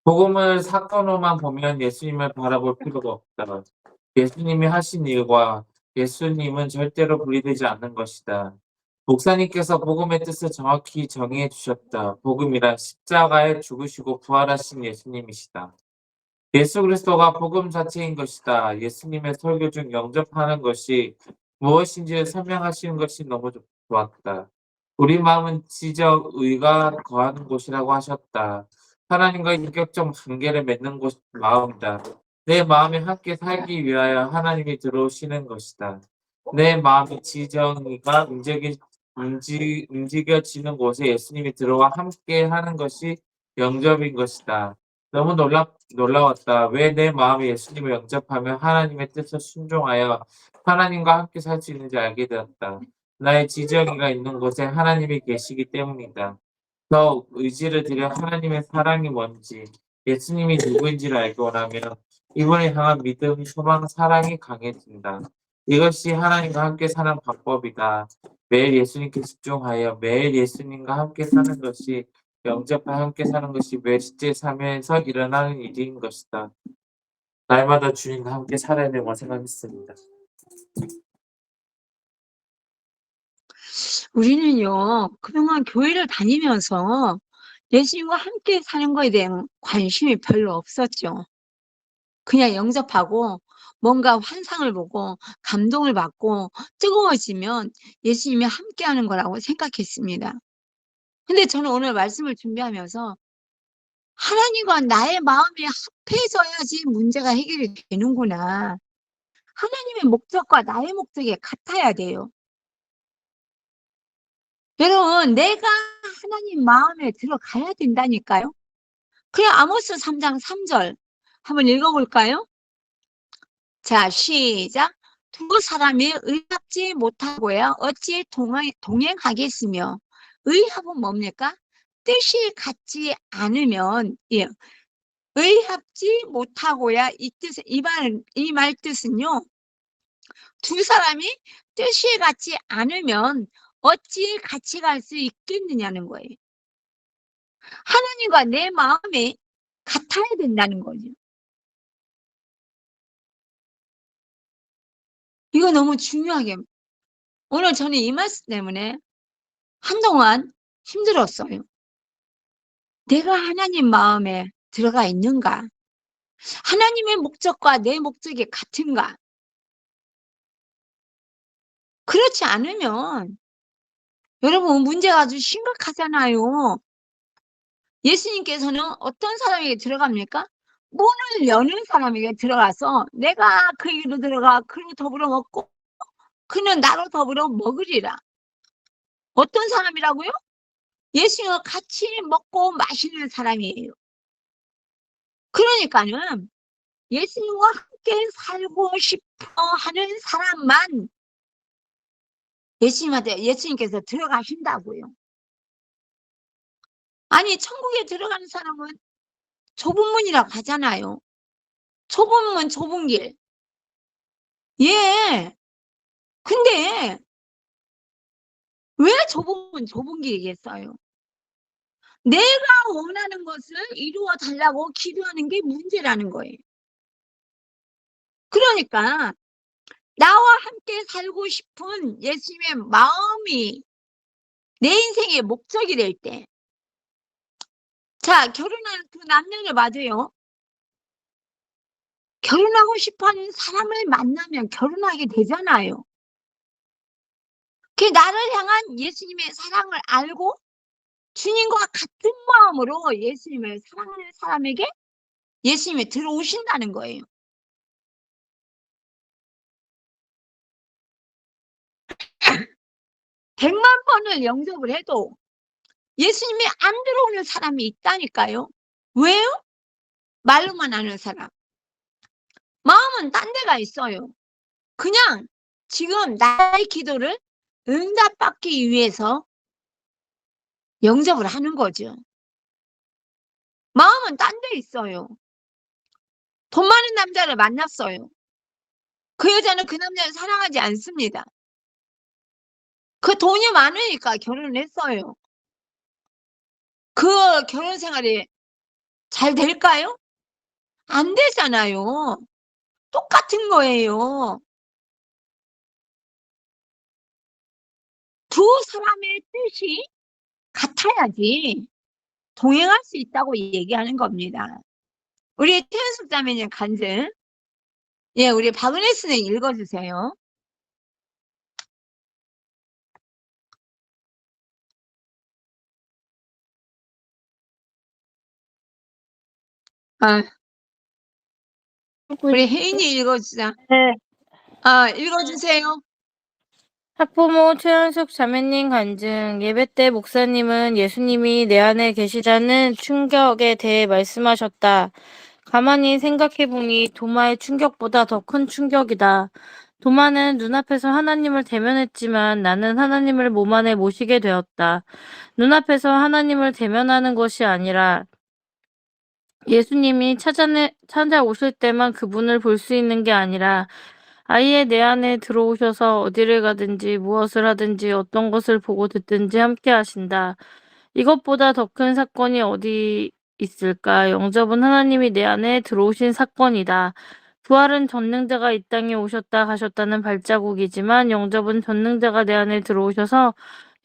복음을 사건으로만 보면 예수님을 바라볼 필요가 없다. 예수님이 하신 일과 예수님은 절대로 분리되지 않는 것이다. 목사님께서 복음의 뜻을 정확히 정의해 주셨다. 복음이란 십자가에 죽으시고 부활하신 예수님이시다. 예수 그리스도가 복음 자체인 것이다. 예수님의 설교 중 영접하는 것이 무엇인지를 설명하시는 것이 너무 좋았다. 우리 마음은 지적 의가 거하는 곳이라고 하셨다. 하나님과 인격적 관계를 맺는 곳 마음이다. 내 마음이 함께 살기 위하여 하나님이 들어오시는 것이다. 내 마음이 지정의가 움직여지는 곳에 예수님이 들어와 함께 하는 것이 영접인 것이다. 너무 놀라웠다. 왜 내 마음이 예수님을 영접하며 하나님의 뜻을 순종하여 하나님과 함께 살 수 있는지 알게 되었다. 나의 지정의가 있는 곳에 하나님이 계시기 때문이다. 더욱 의지를 들여 하나님의 사랑이 뭔지, 예수님이 누구인지를 알고 나면 이분을 향한 믿음, 소망, 사랑이 강해진다. 이것이 하나님과 함께 사는 방법이다. 매일 예수님께 집중하여 매일 예수님과 함께 사는 것이 영접과 함께 사는 것이 외식제 삶에서 일어나는 일인 것이다. 날마다 주님과 함께 살아야 되고 생각했습니다.
우리는요 그동안 교회를 다니면서 예수님과 함께 사는 거에 대한 관심이 별로 없었죠. 그냥 영접하고 뭔가 환상을 보고 감동을 받고 뜨거워지면 예수님이 함께하는 거라고 생각했습니다. 근데 저는 오늘 말씀을 준비하면서 하나님과 나의 마음이 합해져야지 문제가 해결이 되는구나. 하나님의 목적과 나의 목적이 같아야 돼요. 여러분, 내가 하나님 마음에 들어가야 된다니까요. 그래, 아모스 3장 3절 한번 읽어볼까요? 자, 시작. 두 사람이 의합지 못하고야 어찌 동행하겠으며, 의합은 뭡니까? 뜻이 같지 않으면, 예, 의합지 못하고야 이 말 뜻은요, 두 사람이 뜻이 같지 않으면 어찌 같이 갈 수 있겠느냐는 거예요. 하나님과 내 마음이 같아야 된다는 거죠. 이거 너무 중요하게, 오늘 저는 이 말씀 때문에 한동안 힘들었어요. 내가 하나님 마음에 들어가 있는가? 하나님의 목적과 내 목적이 같은가? 그렇지 않으면 여러분 문제가 아주 심각하잖아요. 예수님께서는 어떤 사람에게 들어갑니까? 문을 여는 사람에게 들어가서 내가 그에게로 들어가 그로 더불어 먹고 그는 나로 더불어 먹으리라. 어떤 사람이라고요? 예수님과 같이 먹고 마시는 사람이에요. 그러니까는 예수님과 함께 살고 싶어 하는 사람만 예수님께서 들어가신다고요. 아니, 천국에 들어가는 사람은 좁은 문이라고 하잖아요. 좁은 문, 좁은 길. 예. 근데 왜 좁은 문, 좁은 길이겠어요? 내가 원하는 것을 이루어 달라고 기도하는 게 문제라는 거예요. 그러니까 나와 함께 살고 싶은 예수님의 마음이 내 인생의 목적이 될 때, 자, 결혼하는 두 남녀를 봐도요. 결혼하고 싶어하는 사람을 만나면 결혼하게 되잖아요. 그 나를 향한 예수님의 사랑을 알고 주님과 같은 마음으로 예수님을 사랑하는 사람에게 예수님이 들어오신다는 거예요. 100만 번을 영접을 해도 예수님이 안 들어오는 사람이 있다니까요. 왜요? 말로만 하는 사람. 마음은 딴 데가 있어요. 그냥 지금 나의 기도를 응답받기 위해서 영접을 하는 거죠. 마음은 딴 데 있어요. 돈 많은 남자를 만났어요. 그 여자는 그 남자를 사랑하지 않습니다. 그 돈이 많으니까 결혼을 했어요. 그 결혼 생활이 잘 될까요? 안 되잖아요. 똑같은 거예요. 두 사람의 뜻이 같아야지 동행할 수 있다고 얘기하는 겁니다. 우리 태연숙 자매님 간증, 예, 우리 박은혜 선생님 읽어주세요. 아, 우리 혜인이 읽어주자.
네.
읽어주세요.
학부모 최현숙 자매님 간증. 예배 때 목사님은 예수님이 내 안에 계시다는 충격에 대해 말씀하셨다. 가만히 생각해보니 도마의 충격보다 더 큰 충격이다. 도마는 눈앞에서 하나님을 대면했지만 나는 하나님을 몸 안에 모시게 되었다. 눈앞에서 하나님을 대면하는 것이 아니라 예수님이 찾아오실 때만 그분을 볼 수 있는 게 아니라 아예 내 안에 들어오셔서 어디를 가든지 무엇을 하든지 어떤 것을 보고 듣든지 함께 하신다. 이것보다 더 큰 사건이 어디 있을까? 영접은 하나님이 내 안에 들어오신 사건이다. 부활은 전능자가 이 땅에 오셨다 가셨다는 발자국이지만 영접은 전능자가 내 안에 들어오셔서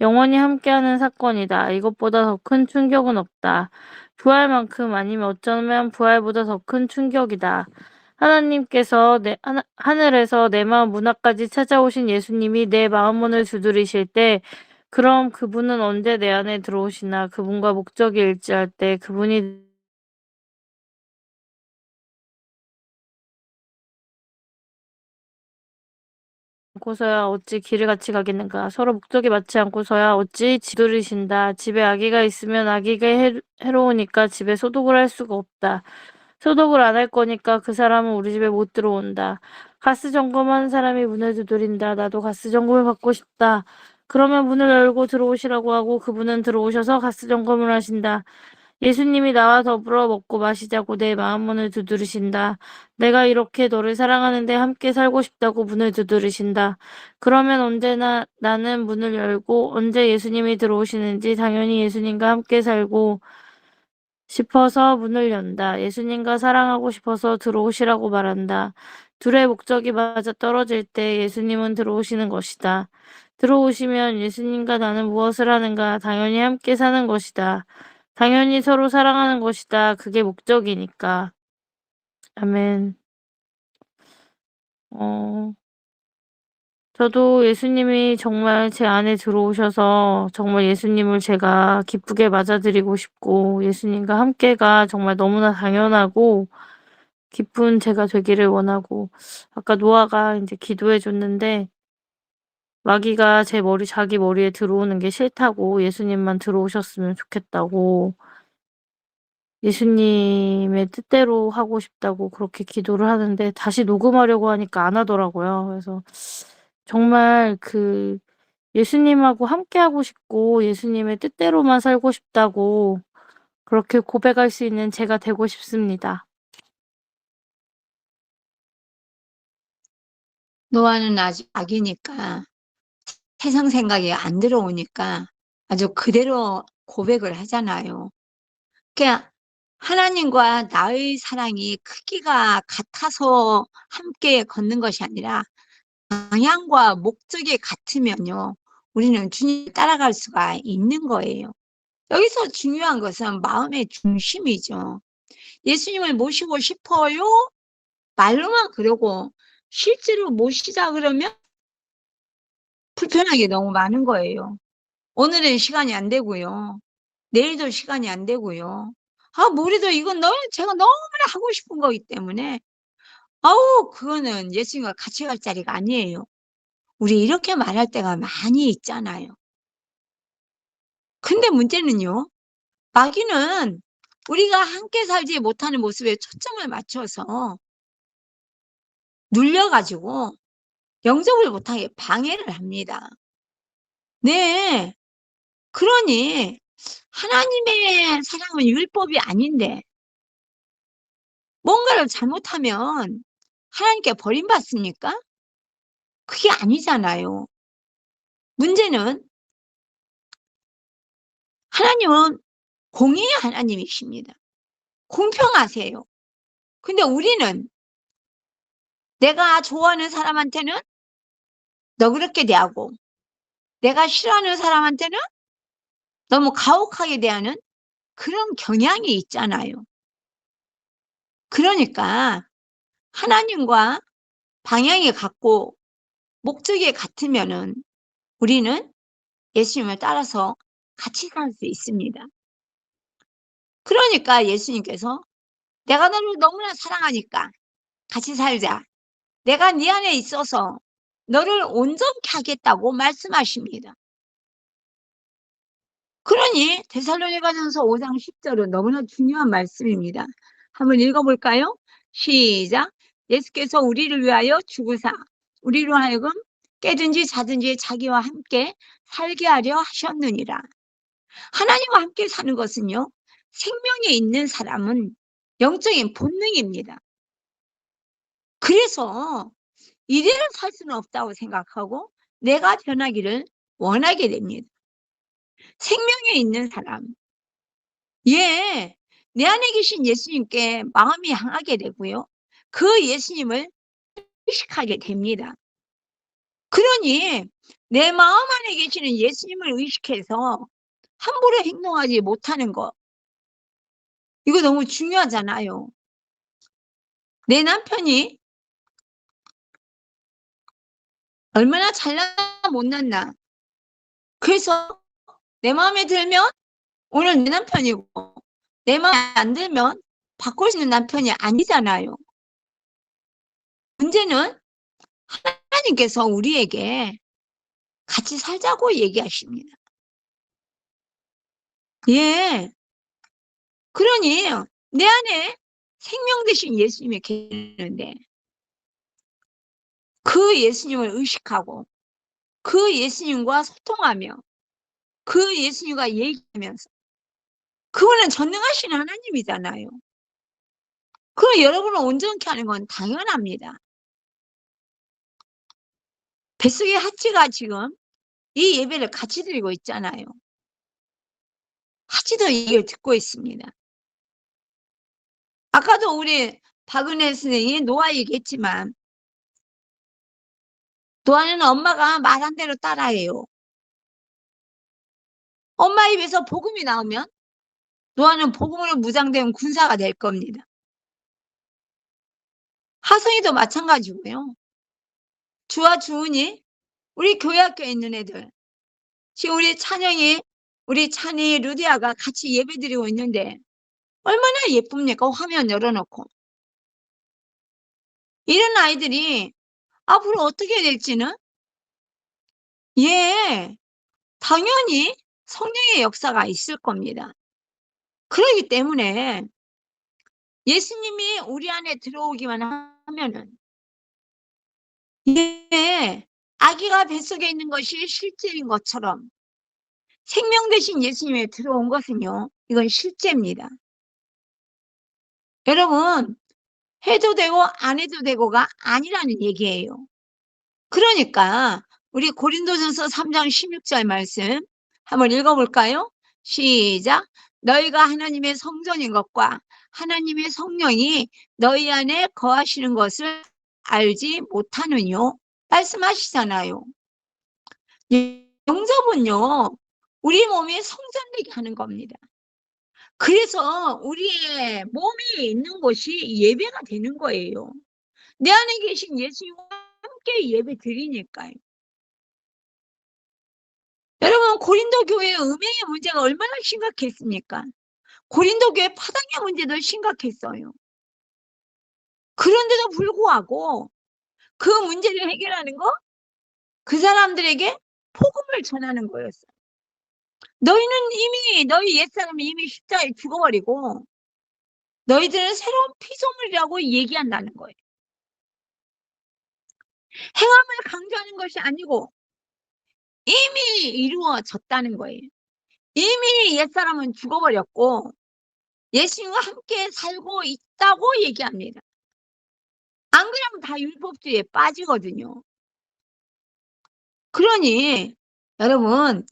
영원히 함께하는 사건이다. 이것보다 더 큰 충격은 없다. 부활만큼 아니면 어쩌면 부활보다 더 큰 충격이다. 하나님께서 하늘에서 내 마음 문 앞까지 찾아오신 예수님이 내 마음 문을 두드리실 때 그럼 그분은 언제 내 안에 들어오시나 그분과 목적이 일치할 때 그분이 않고서야 어찌 길을 같이 가겠는가 서로 목적이 맞지 않고서야 어찌 지도리신다 집에 아기가 있으면 아기가 해로우니까 집에 소독을 할 수가 없다. 소독을 안 할 거니까 그 사람은 우리 집에 못 들어온다. 가스 점검하는 사람이 문을 두드린다. 나도 가스 점검을 받고 싶다. 그러면 문을 열고 들어오시라고 하고 그분은 들어오셔서 가스 점검을 하신다. 예수님이 나와 더불어 먹고 마시자고 내 마음 문을 두드리신다. 내가 이렇게 너를 사랑하는데 함께 살고 싶다고 문을 두드리신다. 그러면 언제나 나는 문을 열고 언제 예수님이 들어오시는지 당연히 예수님과 함께 살고 싶어서 문을 연다. 예수님과 사랑하고 싶어서 들어오시라고 말한다. 둘의 목적이 맞아 떨어질 때 예수님은 들어오시는 것이다. 들어오시면 예수님과 나는 무엇을 하는가? 당연히 함께 사는 것이다. 당연히 서로 사랑하는 것이다. 그게 목적이니까. 아멘. 저도 예수님이 정말 제 안에 들어오셔서 정말 예수님을 제가 기쁘게 맞아들이고 싶고 예수님과 함께가 정말 너무나 당연하고 기쁜 제가 되기를 원하고 아까 노아가 이제 기도해 줬는데 마귀가 자기 머리에 들어오는 게 싫다고 예수님만 들어오셨으면 좋겠다고 예수님의 뜻대로 하고 싶다고 그렇게 기도를 하는데 다시 녹음하려고 하니까 안 하더라고요. 그래서 정말 예수님하고 함께하고 싶고 예수님의 뜻대로만 살고 싶다고 그렇게 고백할 수 있는 제가 되고 싶습니다.
노아는 아직 아기니까 세상 생각이 안 들어오니까 아주 그대로 고백을 하잖아요. 그냥 하나님과 나의 사랑이 크기가 같아서 함께 걷는 것이 아니라 방향과 목적이 같으면요. 우리는 주님을 따라갈 수가 있는 거예요. 여기서 중요한 것은 마음의 중심이죠. 예수님을 모시고 싶어요? 말로만 그러고 실제로 모시자 그러면 불편한 게 너무 많은 거예요. 오늘은 시간이 안 되고요. 내일도 시간이 안 되고요. 모레도 이건 제가 너무나 하고 싶은 거기 때문에 그거는 예수님과 같이 갈 자리가 아니에요. 우리 이렇게 말할 때가 많이 있잖아요. 근데 문제는요. 마귀는 우리가 함께 살지 못하는 모습에 초점을 맞춰서 눌려가지고 영접을 못하게 방해를 합니다. 네. 그러니 하나님의 사랑은 율법이 아닌데 뭔가를 잘못하면 하나님께 버림받습니까? 그게 아니잖아요. 문제는 하나님은 공의의 하나님이십니다. 공평하세요. 근데 우리는 내가 좋아하는 사람한테는 너그럽게 대하고 내가 싫어하는 사람한테는 너무 가혹하게 대하는 그런 경향이 있잖아요. 그러니까 하나님과 방향이 같고 목적이 같으면은 우리는 예수님을 따라서 같이 살 수 있습니다. 그러니까 예수님께서 내가 너를 너무나 사랑하니까 같이 살자. 내가 네 안에 있어서 너를 온전케 하겠다고 말씀하십니다. 그러니 데살로니가전서 5장 10절은 너무나 중요한 말씀입니다. 한번 읽어볼까요? 시작. 예수께서 우리를 위하여 죽으사 우리로 하여금 깨든지 자든지 자기와 함께 살게 하려 하셨느니라. 하나님과 함께 사는 것은요. 생명이 있는 사람은 영적인 본능입니다. 그래서 이대로 살 수는 없다고 생각하고 내가 변하기를 원하게 됩니다. 생명에 있는 사람. 내 안에 계신 예수님께 마음이 향하게 되고요. 그 예수님을 의식하게 됩니다. 그러니 내 마음 안에 계시는 예수님을 의식해서 함부로 행동하지 못하는 것. 이거 너무 중요하잖아요. 내 남편이 얼마나 잘났나 못났나. 그래서 내 마음에 들면 오늘 내 남편이고 내 마음에 안 들면 바꿀 수 있는 남편이 아니잖아요. 문제는 하나님께서 우리에게 같이 살자고 얘기하십니다. 예. 그러니 내 안에 생명 되신 예수님이 계시는데 그 예수님을 의식하고 그 예수님과 소통하며 그 예수님과 얘기하면서 그분은 전능하신 하나님이잖아요. 그럼 여러분을 온전케 하는 건 당연합니다. 뱃속의 하치가 지금 이 예배를 같이 드리고 있잖아요. 하치도 얘기를 듣고 있습니다. 아까도 우리 박은혜 선생님이 노아 얘기했지만 노아는 엄마가 말한 대로 따라해요. 엄마 입에서 복음이 나오면 노아는 복음으로 무장된 군사가 될 겁니다. 하성이도 마찬가지고요. 주와 주은이 우리 교회 학교에 있는 애들 지금 우리 찬영이 우리 찬이 루디아가 같이 예배 드리고 있는데 얼마나 예쁩니까? 화면 열어놓고. 이런 아이들이 앞으로 어떻게 될지는 당연히 성령의 역사가 있을 겁니다. 그렇기 때문에 예수님이 우리 안에 들어오기만 하면은 아기가 뱃속에 있는 것이 실제인 것처럼 생명 대신 예수님이 들어온 것은요, 이건 실제입니다. 여러분, 해도 되고 안 해도 되고가 아니라는 얘기예요. 그러니까 우리 고린도전서 3장 16절 말씀 한번 읽어볼까요? 시작. 너희가 하나님의 성전인 것과 하나님의 성령이 너희 안에 거하시는 것을 알지 못하느뇨? 말씀하시잖아요. 영접은요, 우리 몸이 성전되게 하는 겁니다. 그래서 우리의 몸이 있는 곳이 예배가 되는 거예요. 내 안에 계신 예수님과 함께 예배 드리니까요. 여러분, 고린도 교회의 음행의 문제가 얼마나 심각했습니까? 고린도 교회 파당의 문제도 심각했어요. 그런데도 불구하고 그 문제를 해결하는 거 그 사람들에게 복음을 전하는 거였어요. 너희는 이미 너희 옛사람이 이미 십자가에 죽어버리고 너희들은 새로운 피조물이라고 얘기한다는 거예요. 행함을 강조하는 것이 아니고 이미 이루어졌다는 거예요. 이미 옛사람은 죽어버렸고 예수님과 함께 살고 있다고 얘기합니다. 안 그러면 다 율법주의에 빠지거든요. 그러니 여러분,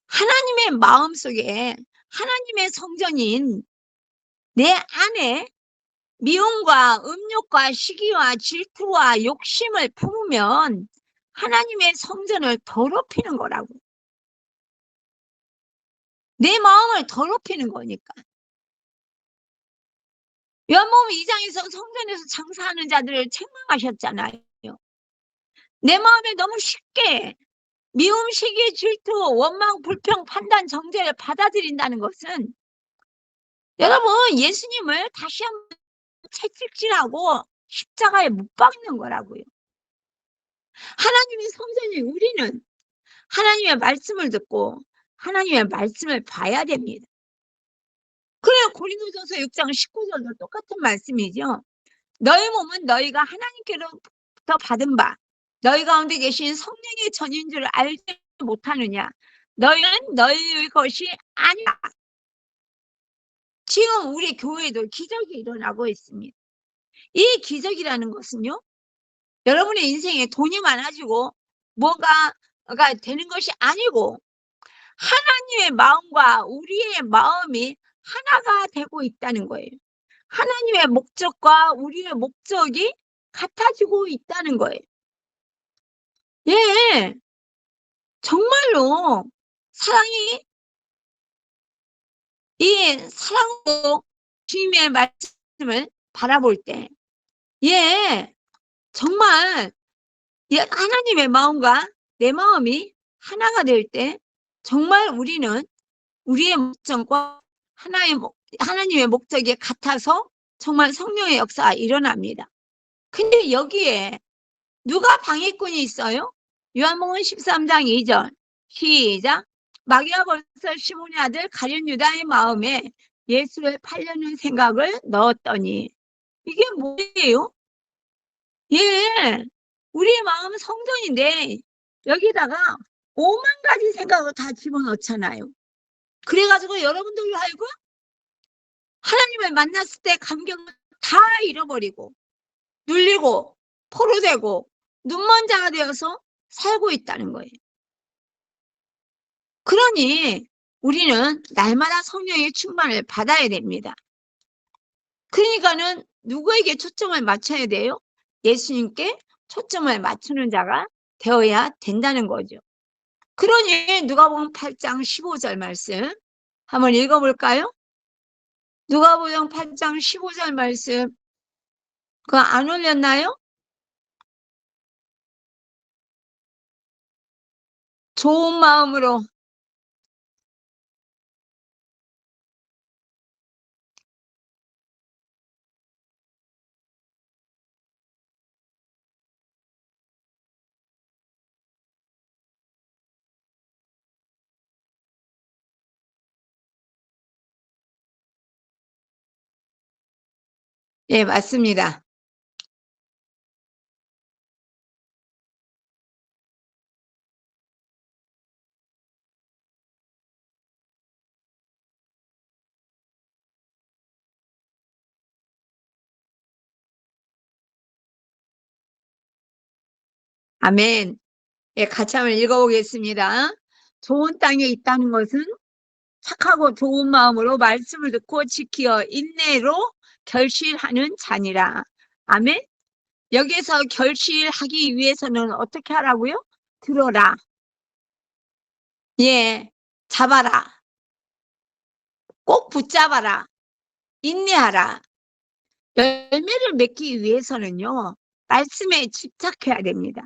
하나님의 마음속에 하나님의 성전인 내 안에 미움과 음욕과 시기와 질투와 욕심을 품으면 하나님의 성전을 더럽히는 거라고. 내 마음을 더럽히는 거니까. 요한복음 2장에서 성전에서 장사하는 자들을 책망하셨잖아요. 내 마음에 너무 쉽게 미움, 시기, 질투, 원망, 불평, 판단, 정죄를 받아들인다는 것은 여러분 예수님을 다시 한번 채찍질하고 십자가에 못 박는 거라고요. 하나님의 성전인 우리는 하나님의 말씀을 듣고 하나님의 말씀을 봐야 됩니다. 그래요. 고린도전서 6장 19절도 똑같은 말씀이죠. 너희 몸은 너희가 하나님께로부터 받은 바 너희 가운데 계신 성령의 전인 줄 알지 못하느냐. 너희는 너희의 것이 아니라. 지금 우리 교회도 기적이 일어나고 있습니다. 이 기적이라는 것은요, 여러분의 인생에 돈이 많아지고 뭐가가 되는 것이 아니고 하나님의 마음과 우리의 마음이 하나가 되고 있다는 거예요. 하나님의 목적과 우리의 목적이 같아지고 있다는 거예요. 정말로 이 사랑으로 주님의 말씀을 바라볼 때 정말 하나님의 마음과 내 마음이 하나가 될 때 정말 우리는 우리의 목적과 하나님의 목적이 같아서 정말 성령의 역사가 일어납니다. 근데 여기에 누가 방해꾼이 있어요? 요한복음 13장 2절 시작. 마귀가 벌써 시몬의 아들 가룟 유다의 마음에 예수를 팔려는 생각을 넣었더니 이게 뭐예요? 우리의 마음은 성전인데 여기다가 5만 가지 생각을 다 집어넣잖아요. 그래가지고 여러분들로 하여금 하나님을 만났을 때 감격을 다 잃어버리고 눌리고 포로되고 눈먼 자가 되어서 살고 있다는 거예요. 그러니 우리는 날마다 성령의 충만을 받아야 됩니다. 그러니까는 누구에게 초점을 맞춰야 돼요? 예수님께 초점을 맞추는 자가 되어야 된다는 거죠. 그러니 누가복음 8장 15절 말씀 한번 읽어볼까요? 누가복음 8장 15절 말씀 그거 안 올렸나요? 좋은 마음으로 맞습니다. 아멘. 같이 한번 읽어보겠습니다. 좋은 땅에 있다는 것은 착하고 좋은 마음으로 말씀을 듣고 지키어 인내로 결실하는 자니라. 아멘. 여기서 결실하기 위해서는 어떻게 하라고요? 들어라. 잡아라. 꼭 붙잡아라. 인내하라. 열매를 맺기 위해서는요. 말씀에 집착해야 됩니다.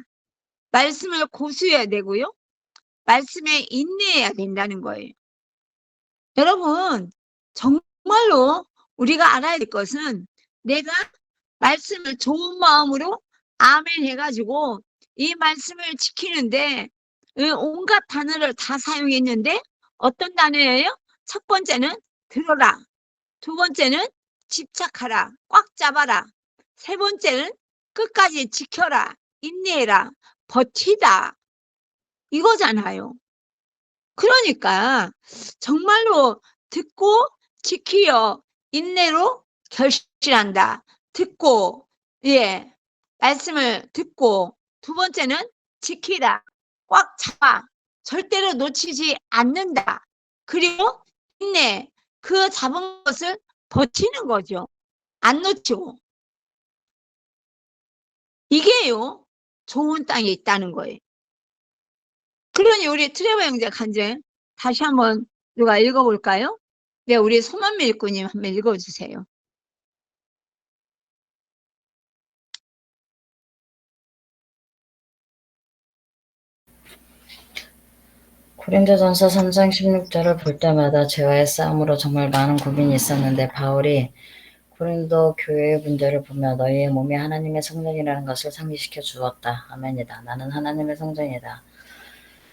말씀을 고수해야 되고요. 말씀에 인내해야 된다는 거예요. 여러분, 정말로 우리가 알아야 될 것은 내가 말씀을 좋은 마음으로 아멘 해가지고 이 말씀을 지키는데 온갖 단어를 다 사용했는데 어떤 단어예요? 첫 번째는 들어라. 두 번째는 집착하라. 꽉 잡아라. 세 번째는 끝까지 지켜라. 인내해라. 버티다. 이거잖아요. 그러니까 정말로 듣고 지키어 인내로 결실한다. 듣고 말씀을 듣고 두 번째는 지키다. 꽉 잡아. 절대로 놓치지 않는다. 그리고 인내. 그 잡은 것을 버티는 거죠. 안 놓치고. 이게요. 좋은 땅에 있다는 거예요. 그러니 우리 트레버 형제 간증 다시 한번 누가 읽어볼까요? 네, 우리 소만미 일꾼님 한번 읽어주세요.
고린도전서 3장 16절을 볼 때마다 죄와의 싸움으로 정말 많은 고민이 있었는데 바울이 고린도 교회의 문제를 보며 너희의 몸이 하나님의 성전이라는 것을 상기시켜 주었다. 아멘이다. 나는 하나님의 성전이다.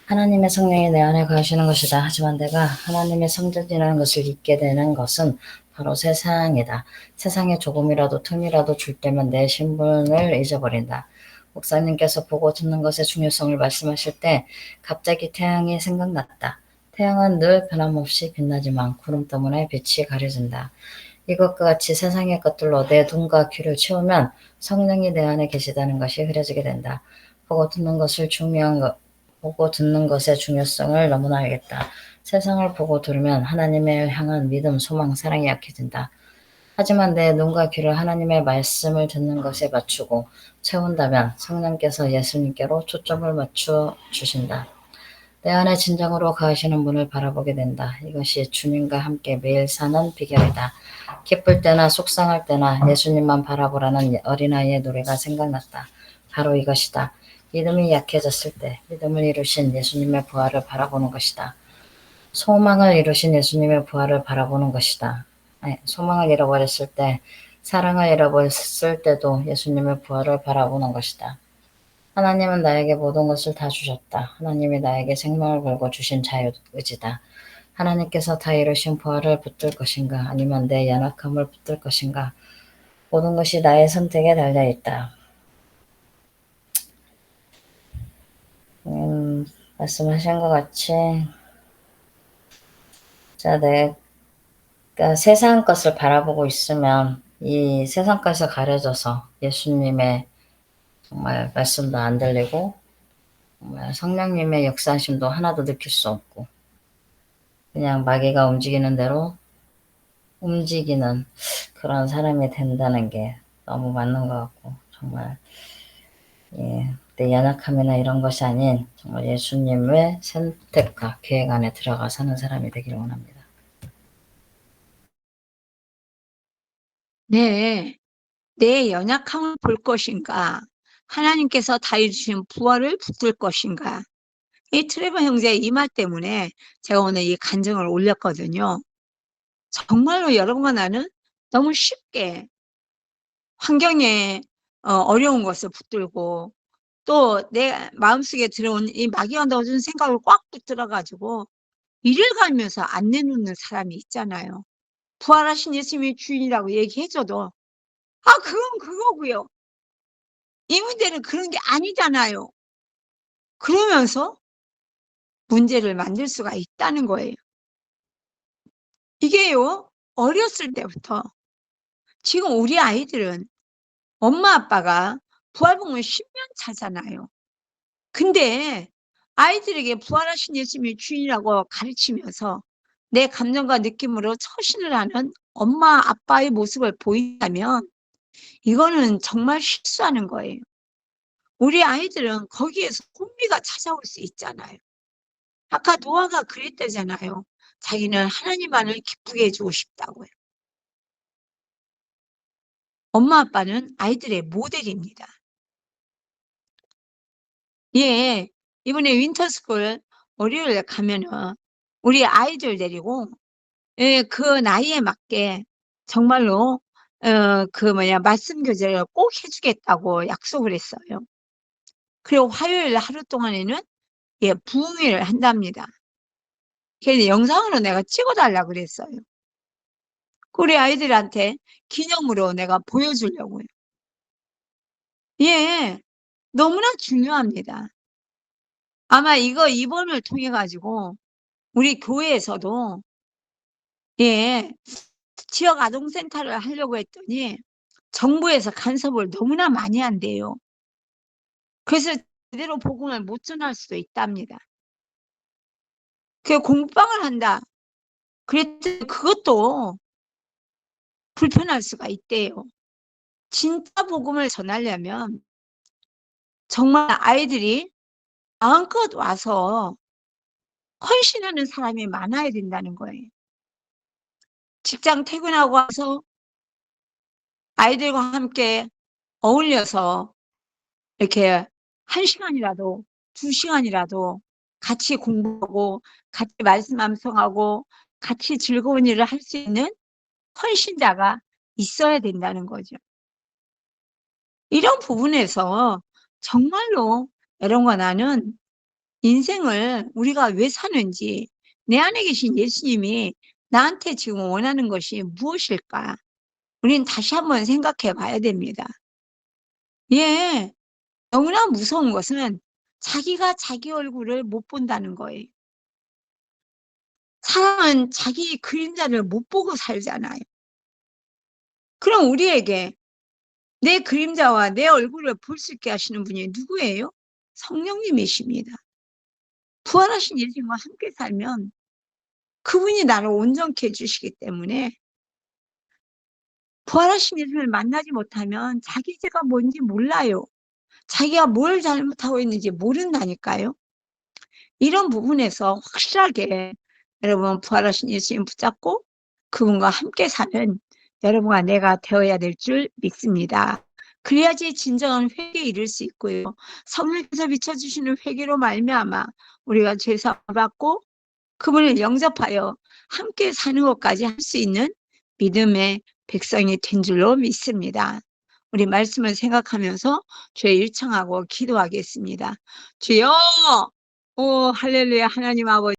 하나님의 성령이 내 안에 거하시는 것이다. 하지만 내가 하나님의 성전이라는 것을 잊게 되는 것은 바로 세상이다. 세상에 조금이라도 틈이라도 줄 때면 내 신분을 잊어버린다. 목사님께서 보고 듣는 것의 중요성을 말씀하실 때 갑자기 태양이 생각났다. 태양은 늘 변함없이 빛나지만 구름 때문에 빛이 가려진다. 이것과 같이 세상의 것들로 내 눈과 귀를 채우면 성령이 내 안에 계시다는 것이 흐려지게 된다. 보고 듣는 것의 중요성을 너무나 알겠다. 세상을 보고 들으면 하나님을 향한 믿음, 소망, 사랑이 약해진다. 하지만 내 눈과 귀를 하나님의 말씀을 듣는 것에 맞추고 채운다면 성령께서 예수님께로 초점을 맞춰 주신다. 내 안에 진정으로 거하시는 분을 바라보게 된다. 이것이 주님과 함께 매일 사는 비결이다. 기쁠 때나 속상할 때나 예수님만 바라보라는 어린아이의 노래가 생각났다. 바로 이것이다. 믿음이 약해졌을 때 믿음을 이루신 예수님의 부활을 바라보는 것이다. 소망을 이루신 예수님의 부활을 바라보는 것이다. 소망을 잃어버렸을 때, 사랑을 잃어버렸을 때도 예수님의 부활을 바라보는 것이다. 하나님은 나에게 모든 것을 다 주셨다. 하나님이 나에게 생명을 걸고 주신 자유의지다. 하나님께서 다 이루신 부활을 붙들 것인가, 아니면 내 연약함을 붙들 것인가, 모든 것이 나의 선택에 달려있다. 말씀하신 것 같이 자, 내가 세상 것을 바라보고 있으면 이 세상 것에 가려져서 예수님의 정말 말씀도 안 들리고 정말 성령님의 역사하심도 하나도 느낄 수 없고 그냥 마귀가 움직이는 대로 움직이는 그런 사람이 된다는 게 너무 맞는 것 같고 정말 내 연약함이나 이런 것이 아닌 정말 예수님의 선택과 계획 안에 들어가 사는 사람이 되기를 원합니다.
네, 내 연약함을 볼 것인가? 하나님께서 다 이루신 부활을 붙들 것인가? 이 트레버 형제의 이 말 때문에 제가 오늘 이 간증을 올렸거든요. 정말로 여러분과 나는 너무 쉽게 환경에 어려운 것을 붙들고 또 내 마음속에 들어온 이 마귀가 넣어준 생각을 꽉 붙들어가지고 이를 갈면서 안 내놓는 사람이 있잖아요. 부활하신 예수님이 주인이라고 얘기해줘도 그건 그거고요. 이 문제는 그런 게 아니잖아요. 그러면서 문제를 만들 수가 있다는 거예요. 이게요, 어렸을 때부터 지금 우리 아이들은 엄마 아빠가 부활복음 10년 차잖아요. 근데 아이들에게 부활하신 예수님이 주인이라고 가르치면서 내 감정과 느낌으로 처신을 하는 엄마 아빠의 모습을 보인다면 이거는 정말 실수하는 거예요. 우리 아이들은 거기에서 혼미가 찾아올 수 있잖아요. 아까 노아가 그랬다잖아요. 자기는 하나님만을 기쁘게 해주고 싶다고요. 엄마 아빠는 아이들의 모델입니다. 예, 이번에 윈터스쿨 월요일에 가면은 우리 아이들 데리고 그 나이에 맞게 정말로 말씀 교제를 꼭 해주겠다고 약속을 했어요. 그리고 화요일 하루 동안에는 부흥회를 한답니다. 그래서 영상으로 내가 찍어달라고 그랬어요. 우리 아이들한테 기념으로 내가 보여주려고요. 너무나 중요합니다. 아마 이거 이번을 통해 가지고 우리 교회에서도 지역 아동센터를 하려고 했더니 정부에서 간섭을 너무나 많이 한대요. 그래서 제대로 복음을 못 전할 수도 있답니다. 그 공부방을 한다. 그랬더니 그것도 불편할 수가 있대요. 진짜 복음을 전하려면 정말 아이들이 마음껏 와서 헌신하는 사람이 많아야 된다는 거예요. 직장 퇴근하고 와서 아이들과 함께 어울려서 이렇게 1시간이라도 2시간이라도 같이 공부하고 같이 말씀 암송하고 같이 즐거운 일을 할 수 있는 헌신자가 있어야 된다는 거죠. 이런 부분에서 정말로 여러분과 나는 인생을 우리가 왜 사는지 내 안에 계신 예수님이 나한테 지금 원하는 것이 무엇일까? 우린 다시 한번 생각해 봐야 됩니다. 너무나 무서운 것은 자기가 자기 얼굴을 못 본다는 거예요. 사람은 자기 그림자를 못 보고 살잖아요. 그럼 우리에게 내 그림자와 내 얼굴을 볼 수 있게 하시는 분이 누구예요? 성령님이십니다. 부활하신 예수님과 함께 살면 그분이 나를 온전케 해주시기 때문에 부활하신 예수님을 만나지 못하면 자기 죄가 뭔지 몰라요. 자기가 뭘 잘못하고 있는지 모른다니까요. 이런 부분에서 확실하게 여러분 부활하신 예수님 붙잡고 그분과 함께 사는 여러분과 내가 되어야 될 줄 믿습니다. 그래야지 진정한 회개에 이를 수 있고요. 성령께서 비춰주시는 회개로 말미암아 우리가 죄사함을 받고 그분을 영접하여 함께 사는 것까지 할 수 있는 믿음의 백성이 된 줄로 믿습니다. 우리 말씀을 생각하면서 주의 일청하고 기도하겠습니다. 주여, 오 할렐루야, 하나님 아버지.